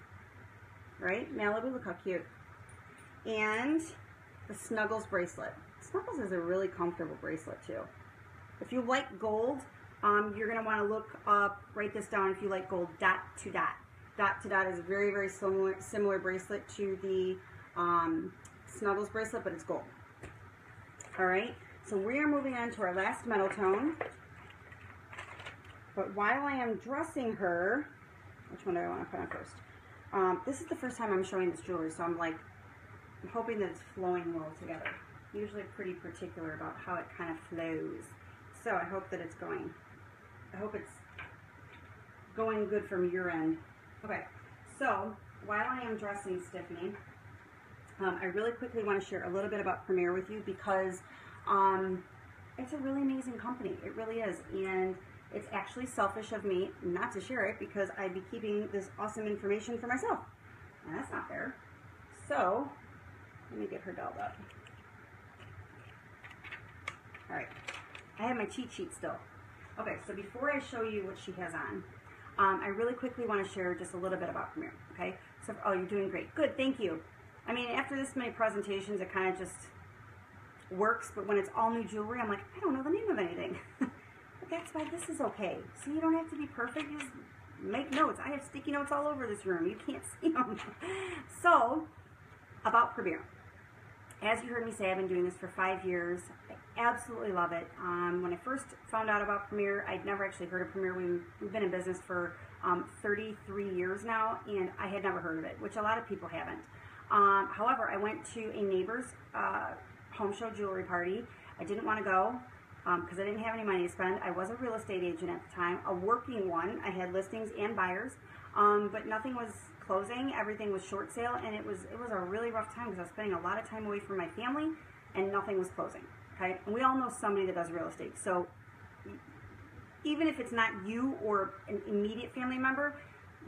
Right? Malibu, look how cute. And the Snuggles bracelet. Snuggles is a really comfortable bracelet too. If you like gold, you're going to want to look up, write this down if you like gold, dot to dot. Dot to dot is a very, very similar bracelet to the Snuggles bracelet, but it's gold. Alright, so we are moving on to our last metal tone. But while I am dressing her, which one do I want to put on first? This is the first time I'm showing this jewelry, so I'm hoping that it's flowing well together. Usually pretty particular about how it kind of flows. So I hope that it's going. I hope it's going good from your end. Okay, so while I am dressing Stephanie, I really quickly want to share a little bit about Premier with you because it's a really amazing company. It really is. And it's actually selfish of me not to share it because I'd be keeping this awesome information for myself. And that's not fair. So, let me get her dolled up. Alright. I have my cheat sheet still. Okay, so before I show you what she has on, I really quickly want to share just a little bit about Premier, okay? So, oh, you're doing great. Good, thank you. I mean, after this many presentations, it kind of just works, but when it's all new jewelry, I'm like, I don't know the name of anything. But that's why this is okay. So you don't have to be perfect, you just make notes. I have sticky notes all over this room. You can't see them. So, about Premier. As you heard me say, I've been doing this for 5 years. I absolutely love it. When I first found out about Premier, I'd never actually heard of Premier. We've been in business for 33 years now, and I had never heard of it, which a lot of people haven't. However, I went to a neighbor's home show jewelry party. I didn't want to go because I didn't have any money to spend. I was a real estate agent at the time, a working one. I had listings and buyers, but nothing was closing. Everything was short sale, and it was a really rough time because I was spending a lot of time away from my family, and nothing was closing. Okay, and we all know somebody that does real estate. So even if it's not you or an immediate family member,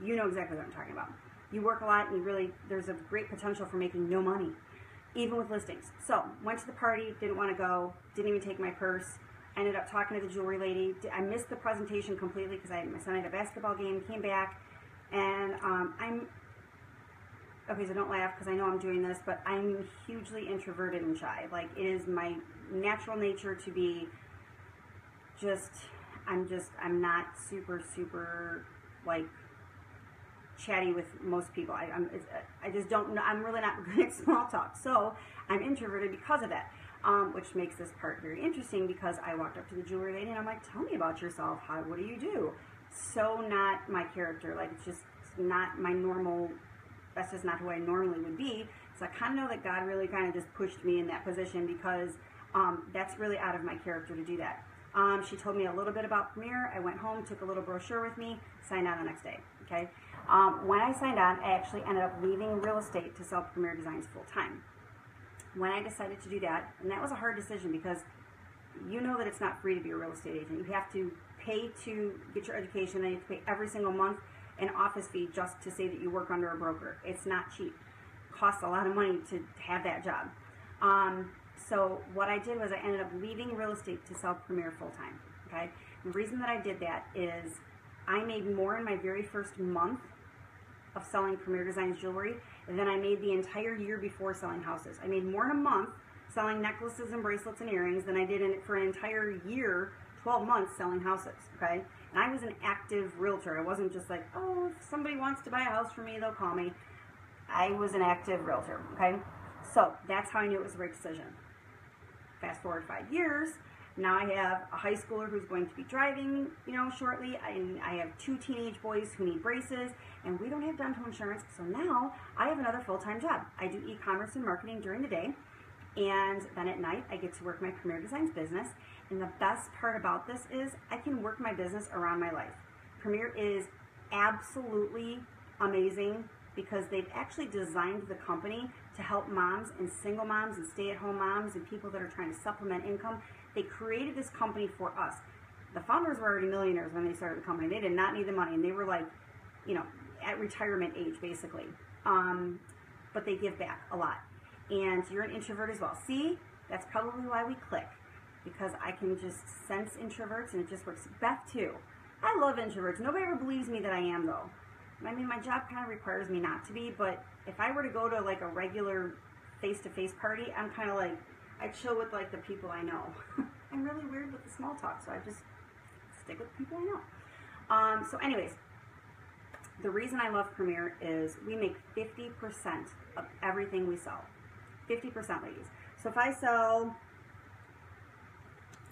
you know exactly what I'm talking about. You work a lot, and there's a great potential for making no money, even with listings. So went to the party, didn't want to go, didn't even take my purse. Ended up talking to the jewelry lady. I missed the presentation completely because my son had a basketball game, came back, and okay, so don't laugh because I know I'm doing this, but I'm hugely introverted and shy. Like, it is my natural nature to be I'm not super, like, chatty with most people. I just don't know. I'm really not good at small talk. So I'm introverted because of that, which makes this part very interesting because I walked up to the jewelry lady and I'm like, tell me about yourself. What do you do? So not my character. Like, it's just not my normal, that's just not who I normally would be. So I kind of know that God really kind of just pushed me in that position because that's really out of my character to do that. She told me a little bit about Premier. I went home, took a little brochure with me, signed on the next day. Okay. When I signed on, I actually ended up leaving real estate to sell Premier Designs full time. When I decided to do that, and that was a hard decision because you know that it's not free to be a real estate agent. You have to pay to get your education, and you have to pay every single month an office fee just to say that you work under a broker. It's not cheap. It costs a lot of money to have that job. So what I did was I ended up leaving real estate to sell Premier full time. Okay. The reason that I did that is I made more in my very first month of selling Premier Designs jewelry than I made the entire year before selling houses. I made more in a month selling necklaces and bracelets and earrings than I did for an entire year, 12 months selling houses, okay? And I was an active realtor. I wasn't just like, oh, if somebody wants to buy a house from me, they'll call me. I was an active realtor, okay? So that's how I knew it was the right decision. Fast forward 5 years, Now I have a high schooler who's going to be driving, shortly, and I have 2 teenage boys who need braces, and we don't have dental insurance, so now I have another full-time job. I do e-commerce and marketing during the day, and then at night I get to work my Premier Designs business, and the best part about this is I can work my business around my life. Premier is absolutely amazing because they've actually designed the company to help moms and single moms and stay-at-home moms and people that are trying to supplement income. They created this company for us. The founders were already millionaires when they started the company. They did not need the money, and they were like, at retirement age, basically. But they give back a lot. And you're an introvert as well. See, that's probably why we click, because I can just sense introverts, and it just works. Beth, too. I love introverts. Nobody ever believes me that I am, though. I mean, my job kind of requires me not to be, but if I were to go to like a regular face-to-face party, I'm kind of like, I chill with like the people I know. I'm really weird with the small talk, so I just stick with the people I know. So anyways, the reason I love Premier is we make 50% of everything we sell. 50%, ladies. So if I sell,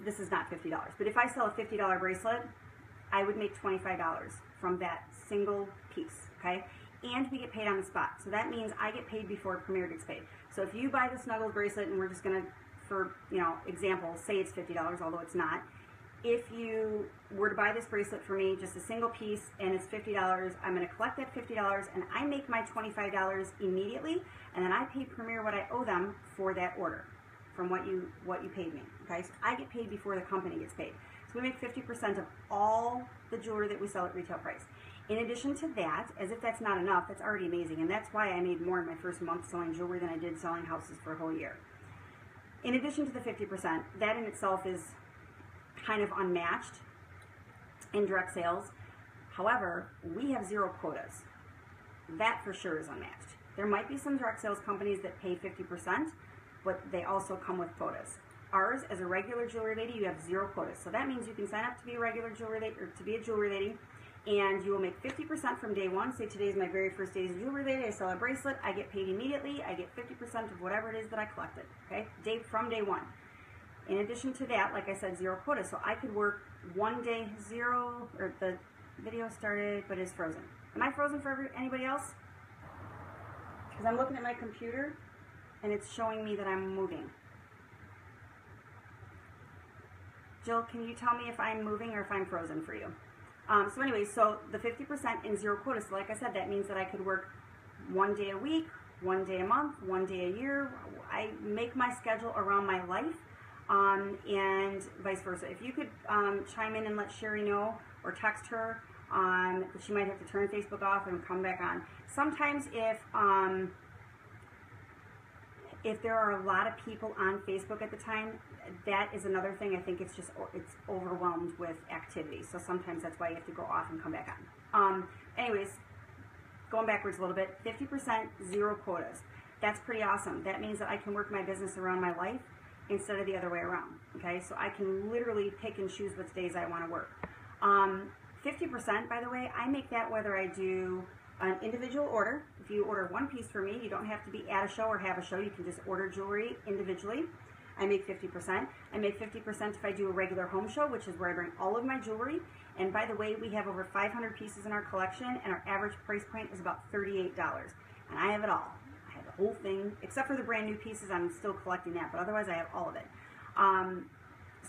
this is not $50, but if I sell a $50 bracelet, I would make $25 from that single piece, okay? And we get paid on the spot. So that means I get paid before Premier gets paid. So if you buy the Snuggles bracelet, and we're just gonna, for example, say it's $50, although it's not. If you were to buy this bracelet for me, just a single piece, and it's $50, I'm gonna collect that $50, and I make my $25 immediately, and then I pay Premier what I owe them for that order, from what you paid me, okay? So I get paid before the company gets paid. So we make 50% of all the jewelry that we sell at retail price. In addition to that, as if that's not enough, that's already amazing, and that's why I made more in my first month selling jewelry than I did selling houses for a whole year. In addition to the 50%, that in itself is kind of unmatched in direct sales. However, we have 0 quotas. That for sure is unmatched. There might be some direct sales companies that pay 50%, but they also come with quotas. Ours, as a regular jewelry lady, you have 0 quotas. So that means you can sign up to be a regular jewelry lady, or to be a jewelry lady, and you will make 50% from day one. Say today is my very first day as a jewelry lady. I sell a bracelet. I get paid immediately. I get 50% of whatever it is that I collected. Okay, from day one. In addition to that, like I said, 0 quotas. So I could work one day 0, or the video started, but is frozen. Am I frozen for anybody else? Because I'm looking at my computer, and it's showing me that I'm moving. Jill, can you tell me if I'm moving or if I'm frozen for you? So anyways, so the 50% and 0 quotas. So like I said, that means that I could work one day a week, one day a month, one day a year. I make my schedule around my life, and vice versa. If you could chime in and let Sherry know, or text her, that she might have to turn Facebook off and come back on. Sometimes if there are a lot of people on Facebook at the time, that is another thing. I think it's overwhelmed with activity. So sometimes that's why you have to go off and come back on. Anyways, going backwards a little bit, 50%, 0 quotas. That's pretty awesome. That means that I can work my business around my life instead of the other way around. Okay, so I can literally pick and choose which days I want to work. 50%, by the way, I make that whether I do an individual order. If you order one piece for me, you don't have to be at a show or have a show. You can just order jewelry individually. I make 50%. I make 50% if I do a regular home show, which is where I bring all of my jewelry. And by the way, we have over 500 pieces in our collection, and our average price point is about $38. And I have it all. I have the whole thing, except for the brand new pieces. I'm still collecting that, but otherwise I have all of it.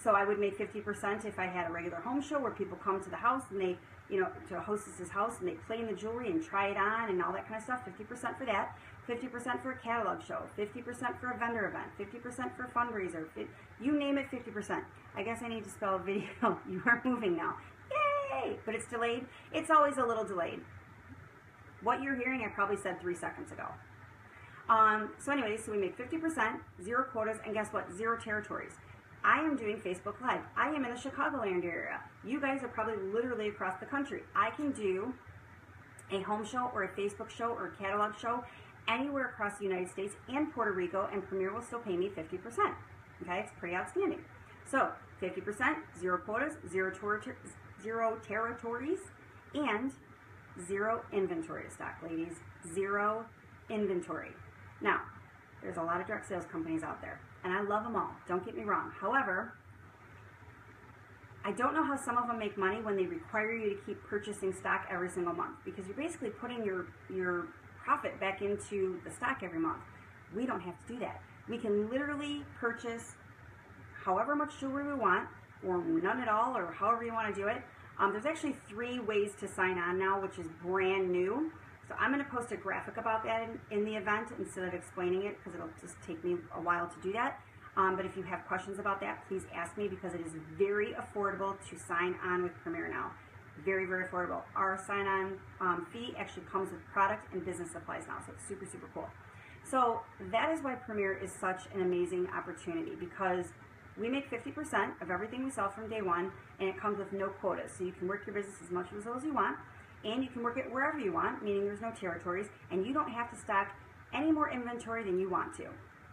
So I would make 50% if I had a regular home show where people come to the house and they, to a hostess's house, and they play in the jewelry and try it on and all that kind of stuff. 50% for that. 50% for a catalog show, 50% for a vendor event, 50% for a fundraiser, you name it, 50%. I guess I need to spell video. You are moving now. Yay! But it's delayed. It's always a little delayed. What you're hearing, I probably said 3 seconds ago. So anyways, so we make 50%, 0 quotas, and guess what? 0 territories. I am doing Facebook Live. I am in the Chicagoland area. You guys are probably literally across the country. I can do a home show or a Facebook show or a catalog show anywhere across the United States and Puerto Rico, and Premier will still pay me 50%. Okay, it's pretty outstanding. So 50%, 0 quotas, 0 territories, and 0 inventory to stock, ladies. 0 inventory. Now, there's a lot of direct sales companies out there, and I love them all. Don't get me wrong. However, I don't know how some of them make money when they require you to keep purchasing stock every single month, because you're basically putting your profit back into the stock every month. We don't have to do that. We can literally purchase however much jewelry we want, or none at all, or however you want to do it. There's actually 3 ways to sign on now, which is brand new. So I'm going to post a graphic about that in the event instead of explaining it, because it'll just take me a while to do that. But if you have questions about that, please ask me, because it is very affordable to sign on with Premier now. Very, very affordable. Our sign-on fee actually comes with product and business supplies now, so it's super, super cool. So that is why Premier is such an amazing opportunity, because we make 50% of everything we sell from day one, and it comes with no quotas. So you can work your business as much as you want, and you can work it wherever you want, meaning there's no territories, and you don't have to stock any more inventory than you want to.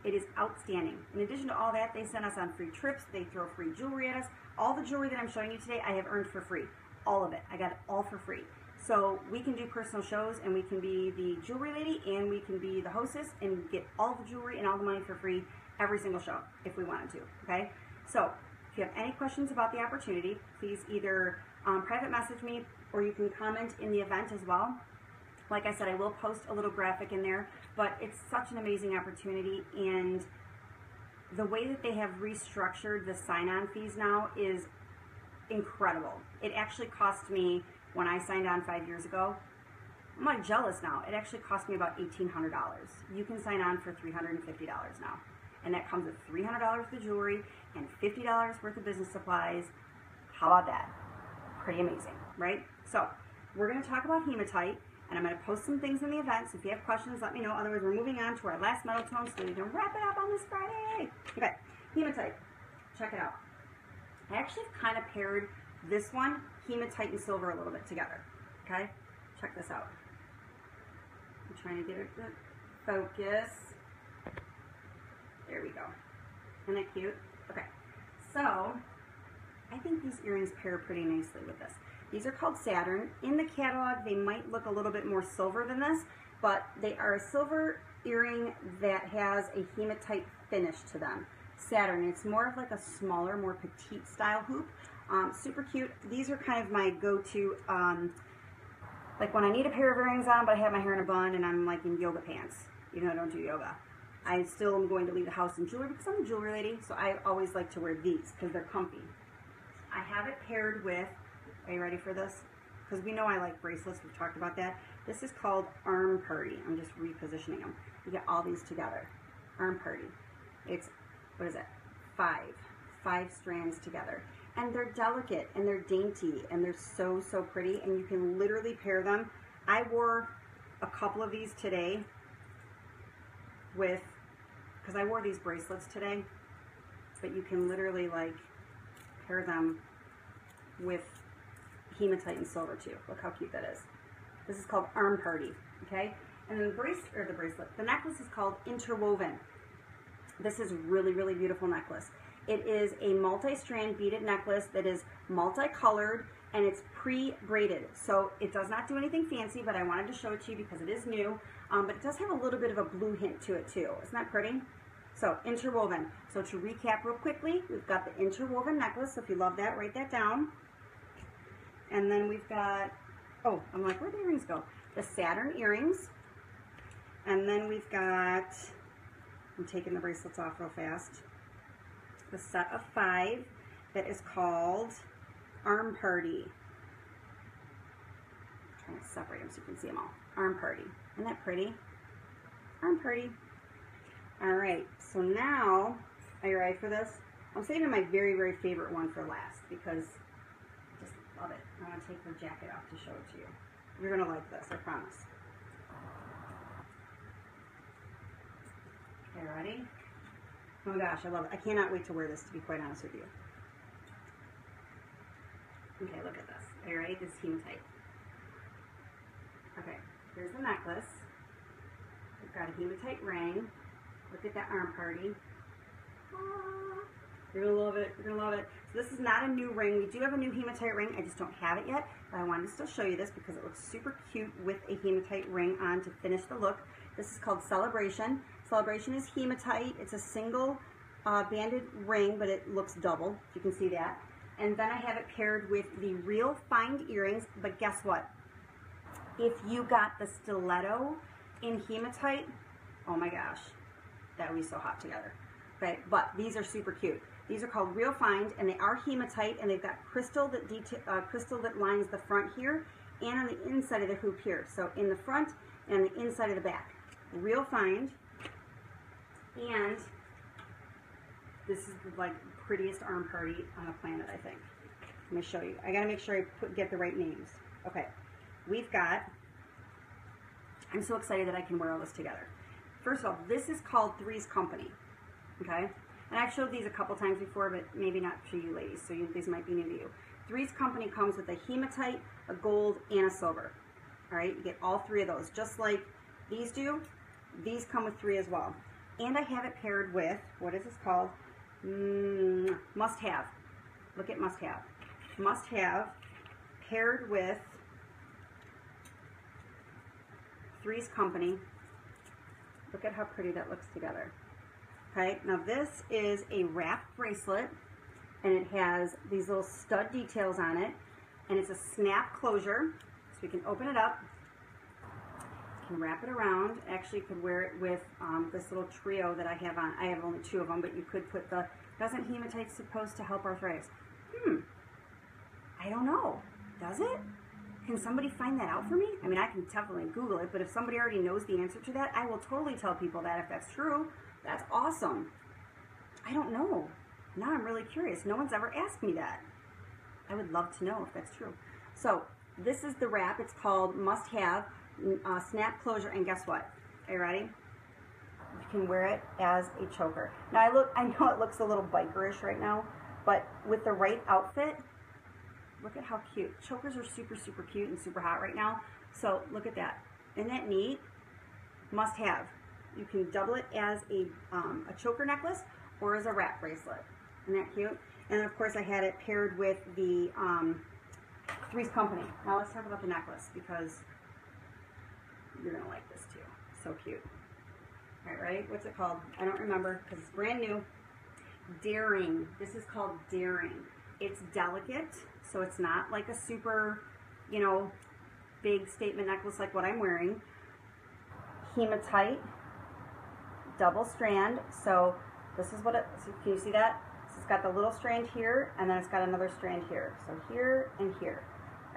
It is outstanding. In addition to all that, they send us on free trips, they throw free jewelry at us. All the jewelry that I'm showing you today, I have earned for free. All of it. I got it all for free. So we can do personal shows, and we can be the jewelry lady, and we can be the hostess, and get all the jewelry and all the money for free every single show if we wanted to, okay? So if you have any questions about the opportunity, please either private message me, or you can comment in the event as well. Like I said, I will post a little graphic in there, but it's such an amazing opportunity, and the way that they have restructured the sign-on fees now is incredible. It actually cost me, when I signed on 5 years ago, I'm like jealous now, it actually cost me about $1,800. You can sign on for $350 now. And that comes with $300 for jewelry and $50 worth of business supplies. How about that? Pretty amazing, right? So we're going to talk about hematite, and I'm going to post some things in the event, so if you have questions, let me know. Otherwise, we're moving on to our last metal tone so we can wrap it up on this Friday. Okay, hematite. Check it out. I actually kind of paired this one, hematite and silver, a little bit together. Okay? Check this out. I'm trying to get it to focus. There we go. Isn't that cute? Okay. So, I think these earrings pair pretty nicely with this. These are called Saturn. In the catalog, they might look a little bit more silver than this, but they are a silver earring that has a hematite finish to them. Saturn, it's more of like a smaller, more petite style hoop. Super cute. These are kind of my go-to, like when I need a pair of earrings on, but I have my hair in a bun and I'm like in yoga pants, even though I don't do yoga. I still am going to leave the house in jewelry because I'm a jewelry lady, so I always like to wear these because they're comfy. I have it paired with, are you ready for this? Because we know I like bracelets, we've talked about that. This is called Arm Party. I'm just repositioning them. You get all these together. Arm Party. It's, what is it? 5 strands together. And they're delicate, and they're dainty, and they're so, so pretty, and you can literally pair them. I wore a couple of these today with, because I wore these bracelets today, but you can literally like pair them with hematite and silver too. Look how cute that is. This is called Arm Party, okay? And then the necklace is called Interwoven. This is really, really beautiful necklace. It is a multi-strand beaded necklace that is multicolored, and it's pre-braided. So it does not do anything fancy, but I wanted to show it to you because it is new. But it does have a little bit of a blue hint to it too. Isn't that pretty? So interwoven. So to recap real quickly, we've got the interwoven necklace. So if you love that, write that down. And then we've got, oh, I'm like, where'd the earrings go? The Saturn earrings. And then we've got, I'm taking the bracelets off real fast. The set of 5 that is called Arm Party. I'm trying to separate them so you can see them all. Arm Party. Isn't that pretty? Arm Party. Alright, so now, are you ready for this? I'm saving my very, very favorite one for last because I just love it. I'm going to take her jacket off to show it to you. You're going to like this, I promise. Okay, ready? Oh my gosh, I love it. I cannot wait to wear this, to be quite honest with you. Okay, look at this. Are you ready? This is hematite. Okay, here's the necklace. We've got a hematite ring. Look at that Arm Party. Ah, you're going to love it. You're going to love it. So this is not a new ring. We do have a new hematite ring. I just don't have it yet. But I wanted to still show you this because it looks super cute with a hematite ring on to finish the look. This is called Celebration. Celebration is hematite. It's a single banded ring, but it looks double. You can see that. And then I have it paired with the Real Find earrings, but guess what? If you got the stiletto in hematite, oh my gosh, that would be so hot together. Okay, but these are super cute. These are called Real Find, and they are hematite, and they've got crystal that lines the front here and on the inside of the hoop here. So in the front and the inside of the back. Real Find, and this is the prettiest arm party on the planet, I think. I'm going to show you. I got to make sure I get the right names. Okay, we've got, I'm so excited that I can wear all this together. First of all, this is called Three's Company, okay? And I've showed these a couple times before, but maybe not to you ladies, so these might be new to you. Three's Company comes with a hematite, a gold, and a silver. All right, you get all three of those, just like these do. These come with 3 as well. And I have it paired with, what is this called? Must Have. Look at Must Have. Must Have paired with Three's Company. Look at how pretty that looks together. Okay, now this is a wrap bracelet, and it has these little stud details on it, and it's a snap closure, so we can open it up. You can wrap it around. Actually, you could wear it with this little trio that I have on. I have only 2 of them, but you could put the, doesn't hematite supposed to help arthritis? I don't know. Does it? Can somebody find that out for me? I mean, I can definitely Google it, but if somebody already knows the answer to that, I will totally tell people that if that's true. That's awesome. I don't know. Now I'm really curious. No one's ever asked me that. I would love to know if that's true. So this is the wrap. It's called Must Have Snap Closure, and guess what? Are you ready? You can wear it as a choker. Now I know it looks a little bikerish right now, but with the right outfit, look at how cute. Chokers are super, super cute and super hot right now. So look at that. Isn't that neat? Must have. You can double it as a choker necklace or as a wrap bracelet. Isn't that cute? And of course I had it paired with the Three's Company. Now let's talk about the necklace because you're going to like this too. So cute. All right, ready? What's it called? I don't remember because it's brand new. Daring. This is called Daring. It's delicate, so it's not like a super, big statement necklace like what I'm wearing. Hematite, double strand. So this is what it, can you see that? So it's got the little strand here, and then it's got another strand here. So here and here.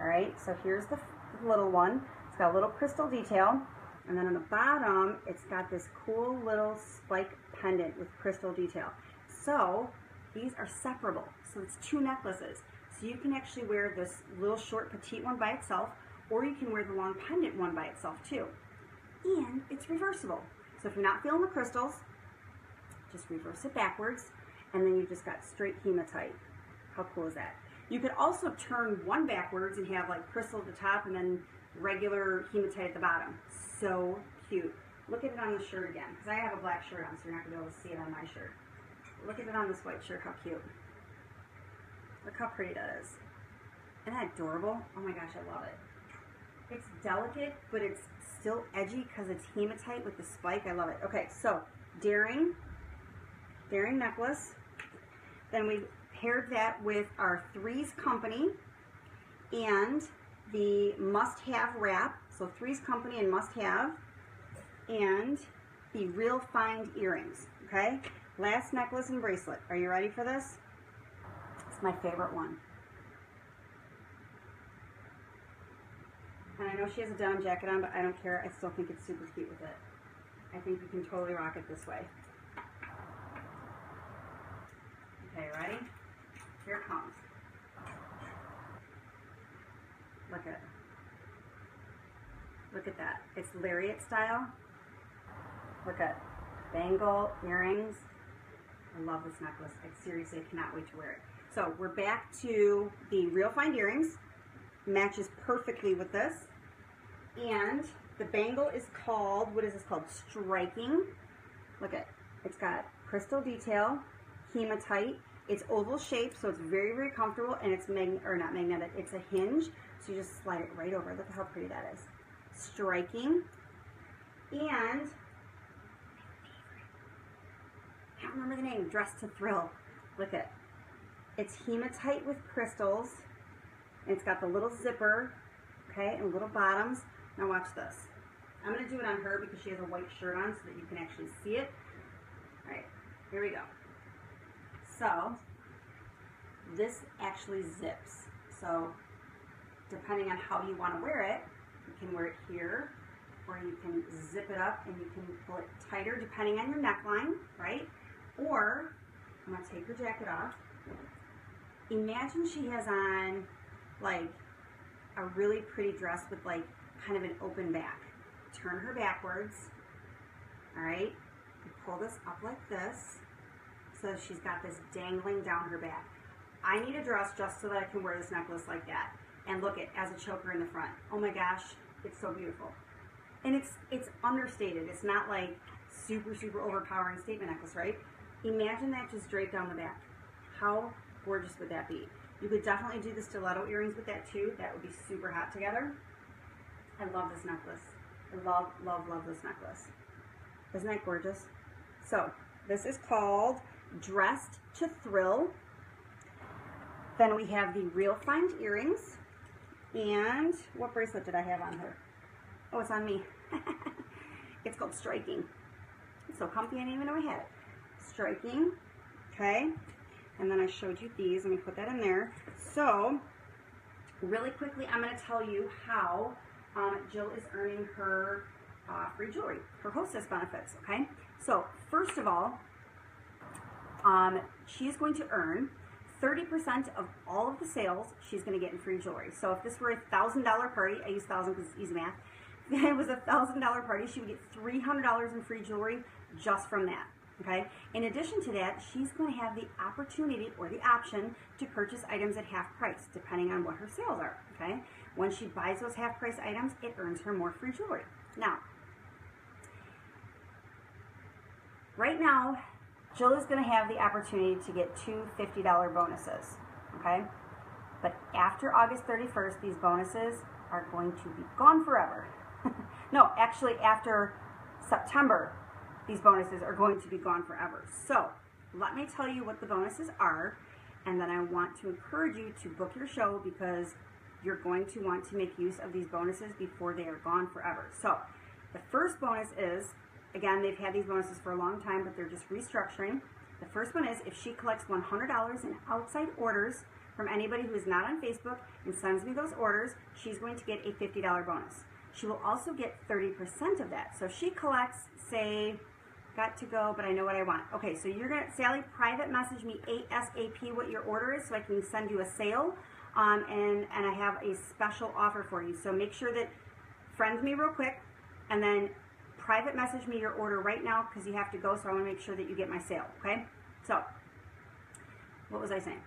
All right, so here's the little one. It's got a little crystal detail. And then on the bottom, it's got this cool little spike pendant with crystal detail. So these are separable. So it's 2 necklaces. So you can actually wear this little short petite one by itself, or you can wear the long pendant one by itself too. And it's reversible. So if you're not feeling the crystals, just reverse it backwards, and then you've just got straight hematite. How cool is that? You could also turn one backwards and have like crystal at the top and then regular hematite at the bottom. So cute. Look at it on the shirt again, because I have a black shirt on, so you're not going to be able to see it on my shirt. Look at it on this white shirt, how cute. Look how pretty that is. Isn't that adorable? Oh my gosh, I love it. It's delicate, but it's still edgy because it's hematite with the spike. I love it. Okay, so Daring necklace. Then we paired that with our Three's Company and the Must Have wrap. So Three's Company and Must Have, and the Real Find earrings. Okay, last necklace and bracelet. Are you ready for this? It's my favorite one. And I know she has a denim jacket on, but I don't care. I still think it's super cute with it. I think you can totally rock it this way. Okay, ready? Here it comes. Look at it. Look at that. It's lariat style. Look at bangle, earrings. I love this necklace. I seriously cannot wait to wear it. So we're back to the Real Find earrings. Matches perfectly with this. And the bangle is called, what is this called? Striking. Look at, it's got crystal detail, hematite. It's oval shaped, so it's very, very comfortable, and it's not magnetic, it's a hinge, so you just slide it right over. Look at how pretty that is. Striking. And I don't remember the name, Dress to Thrill. Look at, It's hematite with crystals. And it's got the little zipper, okay, and little bottoms. Now watch this. I'm going to do it on her because she has a white shirt on so that you can actually see it. All right, here we go. So, this actually zips. So, depending on how you want to wear it, you can wear it here, or you can zip it up and you can pull it tighter depending on your neckline, right? Or, I'm going to take her jacket off. Imagine she has on like a really pretty dress with like kind of an open back. Turn her backwards, all right? You pull this up like this, so she's got this dangling down her back. I need a dress just so that I can wear this necklace like that. And look it as a choker in the front. Oh my gosh, it's so beautiful. And it's understated. It's not like super, super overpowering statement necklace, right? Imagine that just draped down the back. How gorgeous would that be? You could definitely do the stiletto earrings with that too. That would be super hot together. I love this necklace. I love, love, love this necklace. Isn't that gorgeous? So, this is called Dressed to Thrill. Then we have the Real Find earrings. And what bracelet did I have on her? Oh, it's on me. It's called Striking. It's so comfy, I didn't even know I had it. Striking, okay. And then I showed you these. Let me put that in there. So, really quickly, I'm going to tell you how Jill is earning her free jewelry, her hostess benefits, okay? So, first of all, she is going to earn 30% of all of the sales she's going to get in free jewelry. So, if this were a $1,000 party, I use 1,000 because it's easy math. If it was a $1,000 party, she would get $300 in free jewelry just from that. Okay. In addition to that, she's going to have the opportunity or the option to purchase items at half price, depending on what her sales are. Okay. When she buys those half price items, it earns her more free jewelry. Now, right now, Jill is going to have the opportunity to get two $50 bonuses. Okay. But after August 31st, these bonuses are going to be gone forever. No, actually, after September, these bonuses are going to be gone forever. So, let me tell you what the bonuses are, and then I want to encourage you to book your show because you're going to want to make use of these bonuses before they are gone forever. So, the first bonus is, again, they've had these bonuses for a long time, but they're just restructuring. The first one is if she collects $100 in outside orders from anybody who is not on Facebook and sends me those orders, she's going to get a $50 bonus. She will also get 30% of that. So if she collects, say, got to go, but I know what I want. Okay, so you're going to, Sally, private message me ASAP what your order is so I can send you a sale, and I have a special offer for you. So make sure that, friend me real quick, and then private message me your order right now because you have to go, so I want to make sure that you get my sale, okay? So, what was I saying?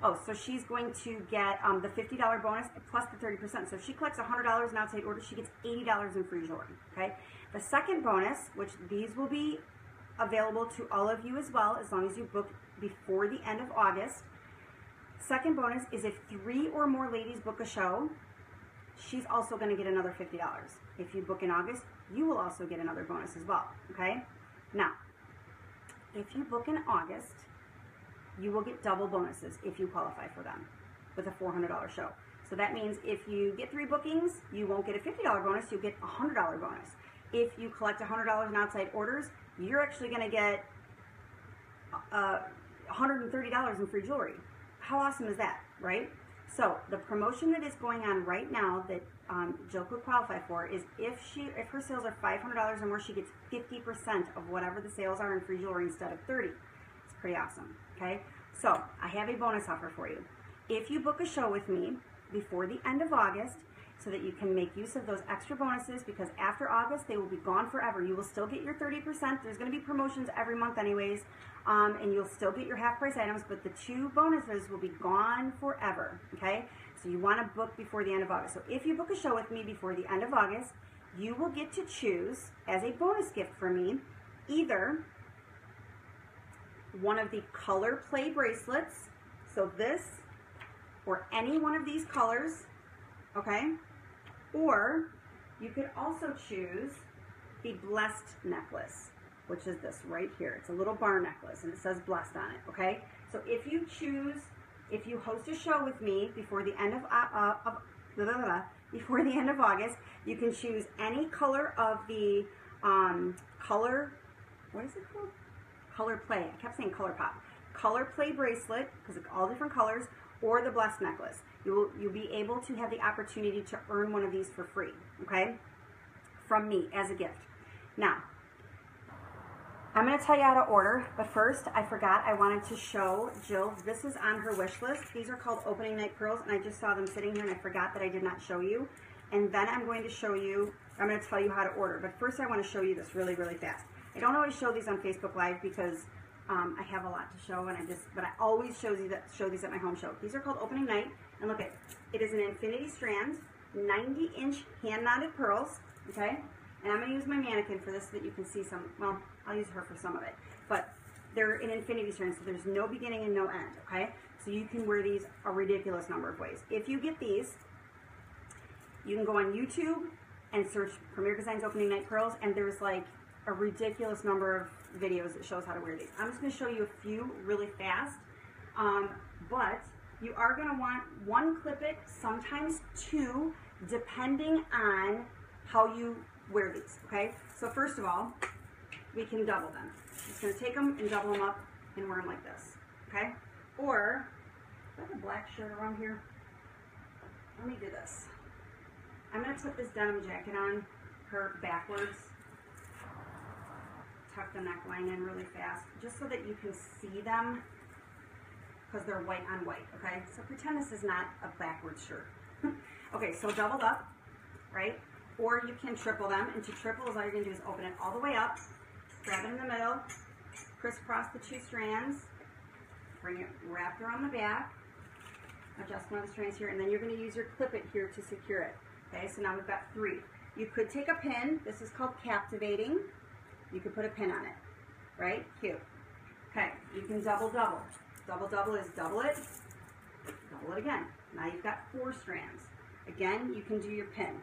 Oh, so she's going to get the $50 bonus plus the 30%. So if she collects $100 in outside orders, she gets $80 in free jewelry, okay? The second bonus, which these will be available to all of you as well, as long as you book before the end of August. Second bonus is if 3 or more ladies book a show, she's also going to get another $50. If you book in August, you will also get another bonus as well, okay? Now, if you book in August, you will get double bonuses if you qualify for them with a $400 show. So that means if you get 3 bookings, you won't get a $50 bonus, you'll get a $100 bonus. If you collect $100 in outside orders, you're actually going to get $130 in free jewelry. How awesome is that, right? So the promotion that is going on right now that Jill could qualify for is if her sales are $500 or more, she gets 50% of whatever the sales are in free jewelry instead of 30. It's pretty awesome, okay? So I have a bonus offer for you. If you book a show with me before the end of August, so that you can make use of those extra bonuses, because after August, they will be gone forever. You will still get your 30%. There's going to be promotions every month anyways, and you'll still get your half-price items, but the 2 bonuses will be gone forever, okay? So you want to book before the end of August. So if you book a show with me before the end of August, you will get to choose, as a bonus gift for me, either one of the color play bracelets, so this, or any one of these colors, okay? Or you could also choose the Blessed necklace, which is this right here. It's a little bar necklace, and it says Blessed on it, okay? So So if you host a show with me before the end of August, you can choose any color of the what is it called? Color Play. I kept saying Color Pop. Color Play bracelet, because it's all different colors, or the Blessed necklace. You'll be able to have the opportunity to earn one of these for free, okay? From me as a gift. Now, I'm going to tell you how to order, but first, I forgot I wanted to show Jill. This is on her wish list. These are called opening night pearls, and I just saw them sitting here, and I forgot that I did not show you. And then I'm going to tell you how to order. But first, I want to show you this really, really fast. I don't always show these on Facebook Live because I have a lot to show, and but I always show these at my home show. These are called opening night, and look it is an infinity strand, 90-inch hand-knotted pearls, okay? And I'm going to use my mannequin for this so that you can see some, well, I'll use her for some of it. But they're an infinity strand, so there's no beginning and no end, okay? So you can wear these a ridiculous number of ways. If you get these, you can go on YouTube and search Premier Designs Opening Night Pearls, and there's like a ridiculous number of videos that shows how to wear these. I'm just going to show you a few really fast, but you are going to want one clip-it, sometimes two, depending on how you wear these, okay? So first of all, we can double them. I'm just going to take them and double them up and wear them like this, okay? Or, do I have a black shirt around here? Let me do this. I'm going to put this denim jacket on her backwards, tuck the neckline in really fast, just so that you can see them, because they're white on white, okay? So pretend this is not a backwards shirt. Okay, so doubled up, right? Or you can triple them. And to triple, all you're going to do is open it all the way up, grab it in the middle, crisscross the two strands, bring it wrapped around the back, adjust one of the strands here, and then you're going to use your clip-it here to secure it. Okay, so now we've got three. You could take a pin. This is called captivating. You could put a pin on it, right? Cute. Okay, you can double. Double is double it again. Now you've got four strands. Again, you can do your pin,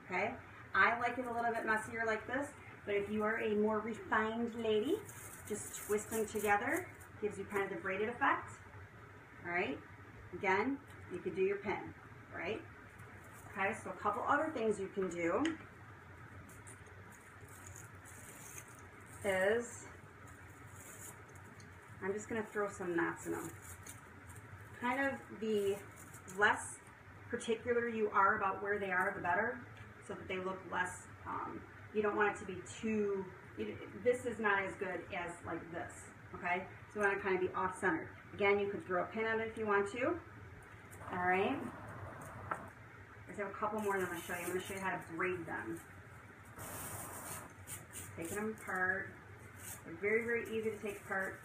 okay? I like it a little bit messier like this, but if you are a more refined lady, just twist them together. Gives you kind of the braided effect, all right? Again, you could do your pin, right? Okay, so a couple other things you can do is, I'm just going to throw some knots in them. Kind of the less particular you are about where they are, the better, so that they look less, you don't want it to be too, this is not as good as like this, okay? So you want to kind of be off-centered. Again, you could throw a pin on it if you want to, all right? I have a couple more that I'm going to show you. I'm going to show you how to braid them. Taking them apart. They're very, very easy to take apart.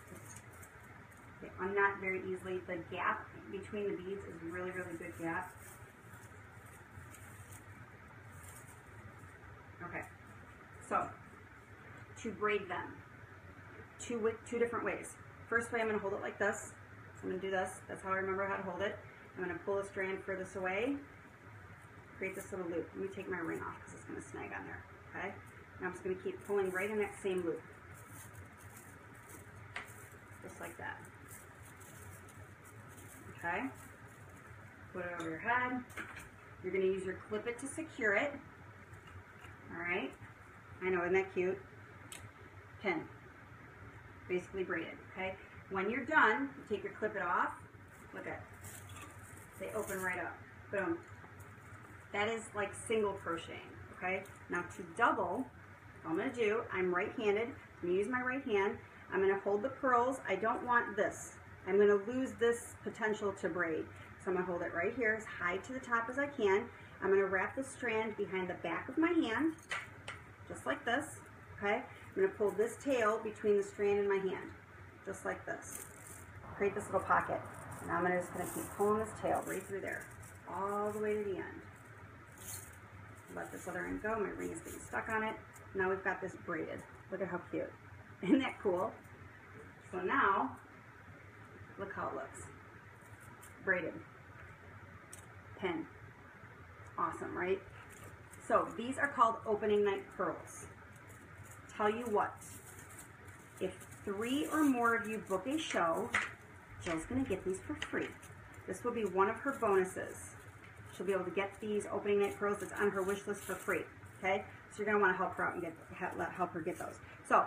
They unknot very easily. The gap between the beads is a really, really good gap. Okay. So, to braid them, two different ways. First way, I'm going to hold it like this. I'm going to do this. That's how I remember how to hold it. I'm going to pull the strand furthest away. Create this little loop. Let me take my ring off because it's going to snag on there, okay? And I'm just going to keep pulling right in that same loop. Just like that. Okay? Put it over your head. You're going to use your clip-it to secure it. Alright? I know, isn't that cute? Pin. Basically braided, okay? When you're done, you take your clip-it off. Look at it. They open right up. Boom. That is like single crocheting, okay? Now to double, what I'm going to do, I'm right-handed. I'm going to use my right hand. I'm going to hold the pearls. I don't want this. I'm going to lose this potential to braid. So I'm going to hold it right here as high to the top as I can. I'm going to wrap the strand behind the back of my hand, just like this, okay? I'm going to pull this tail between the strand and my hand, just like this. Create this little pocket. And I'm just going to keep pulling this tail right through there, all the way to the end. Let this other end go. My ring is getting stuck on it. Now we've got this braided. Look at how cute. Isn't that cool? So now, look how it looks. Braided. Pin. Awesome, right? So these are called opening night pearls. Tell you what, if 3 or more of you book a show, Jill's going to get these for free. This will be one of her bonuses. She'll be able to get these opening night pearls that's on her wish list for free. Okay, so you're going to want to help her out and help her get those. So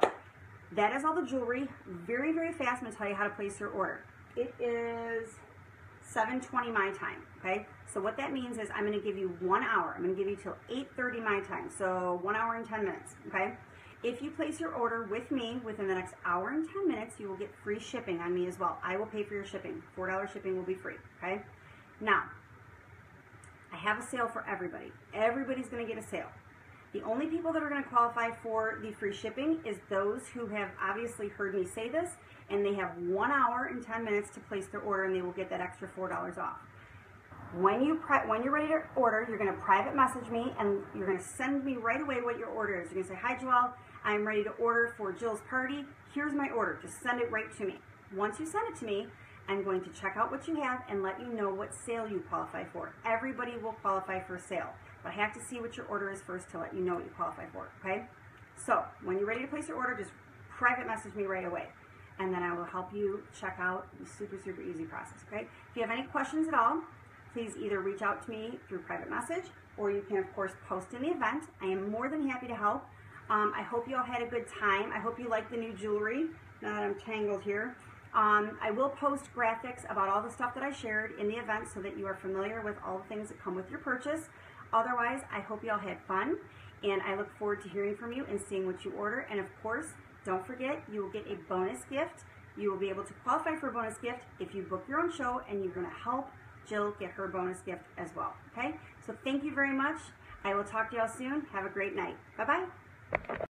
that is all the jewelry. Very, very fast. I'm going to tell you how to place your order. It is 7:20 my time. Okay, so what that means is I'm going to give you 1 hour. I'm going to give you till 8:30 my time. So 1 hour and 10 minutes. Okay. If you place your order with me within the next hour and 10 minutes, you will get free shipping on me as well. I will pay for your shipping. $4 shipping will be free. Okay. Now, I have a sale for everybody. Everybody's going to get a sale. The only people that are going to qualify for the free shipping is those who have obviously heard me say this, and they have 1 hour and 10 minutes to place their order, and they will get that extra $4 off. When you're ready to order, you're going to private message me, and you're going to send me right away what your order is. You're going to say, "Hi, Joelle, I'm ready to order for Jill's party. Here's my order." Just send it right to me. Once you send it to me, I'm going to check out what you have and let you know what sale you qualify for. Everybody will qualify for a sale, but I have to see what your order is first to let you know what you qualify for, okay? So when you're ready to place your order, just private message me right away, and then I will help you check out the super, super easy process, okay? If you have any questions at all, please either reach out to me through private message, or you can, of course, post in the event. I am more than happy to help. I hope you all had a good time. I hope you like the new jewelry. Now that I'm tangled here. I will post graphics about all the stuff that I shared in the event so that you are familiar with all the things that come with your purchase. Otherwise, I hope you all had fun, and I look forward to hearing from you and seeing what you order. And of course, don't forget, you will get a bonus gift. You will be able to qualify for a bonus gift if you book your own show, and you're going to help Jill get her bonus gift as well. Okay? So thank you very much. I will talk to y'all soon. Have a great night. Bye-bye.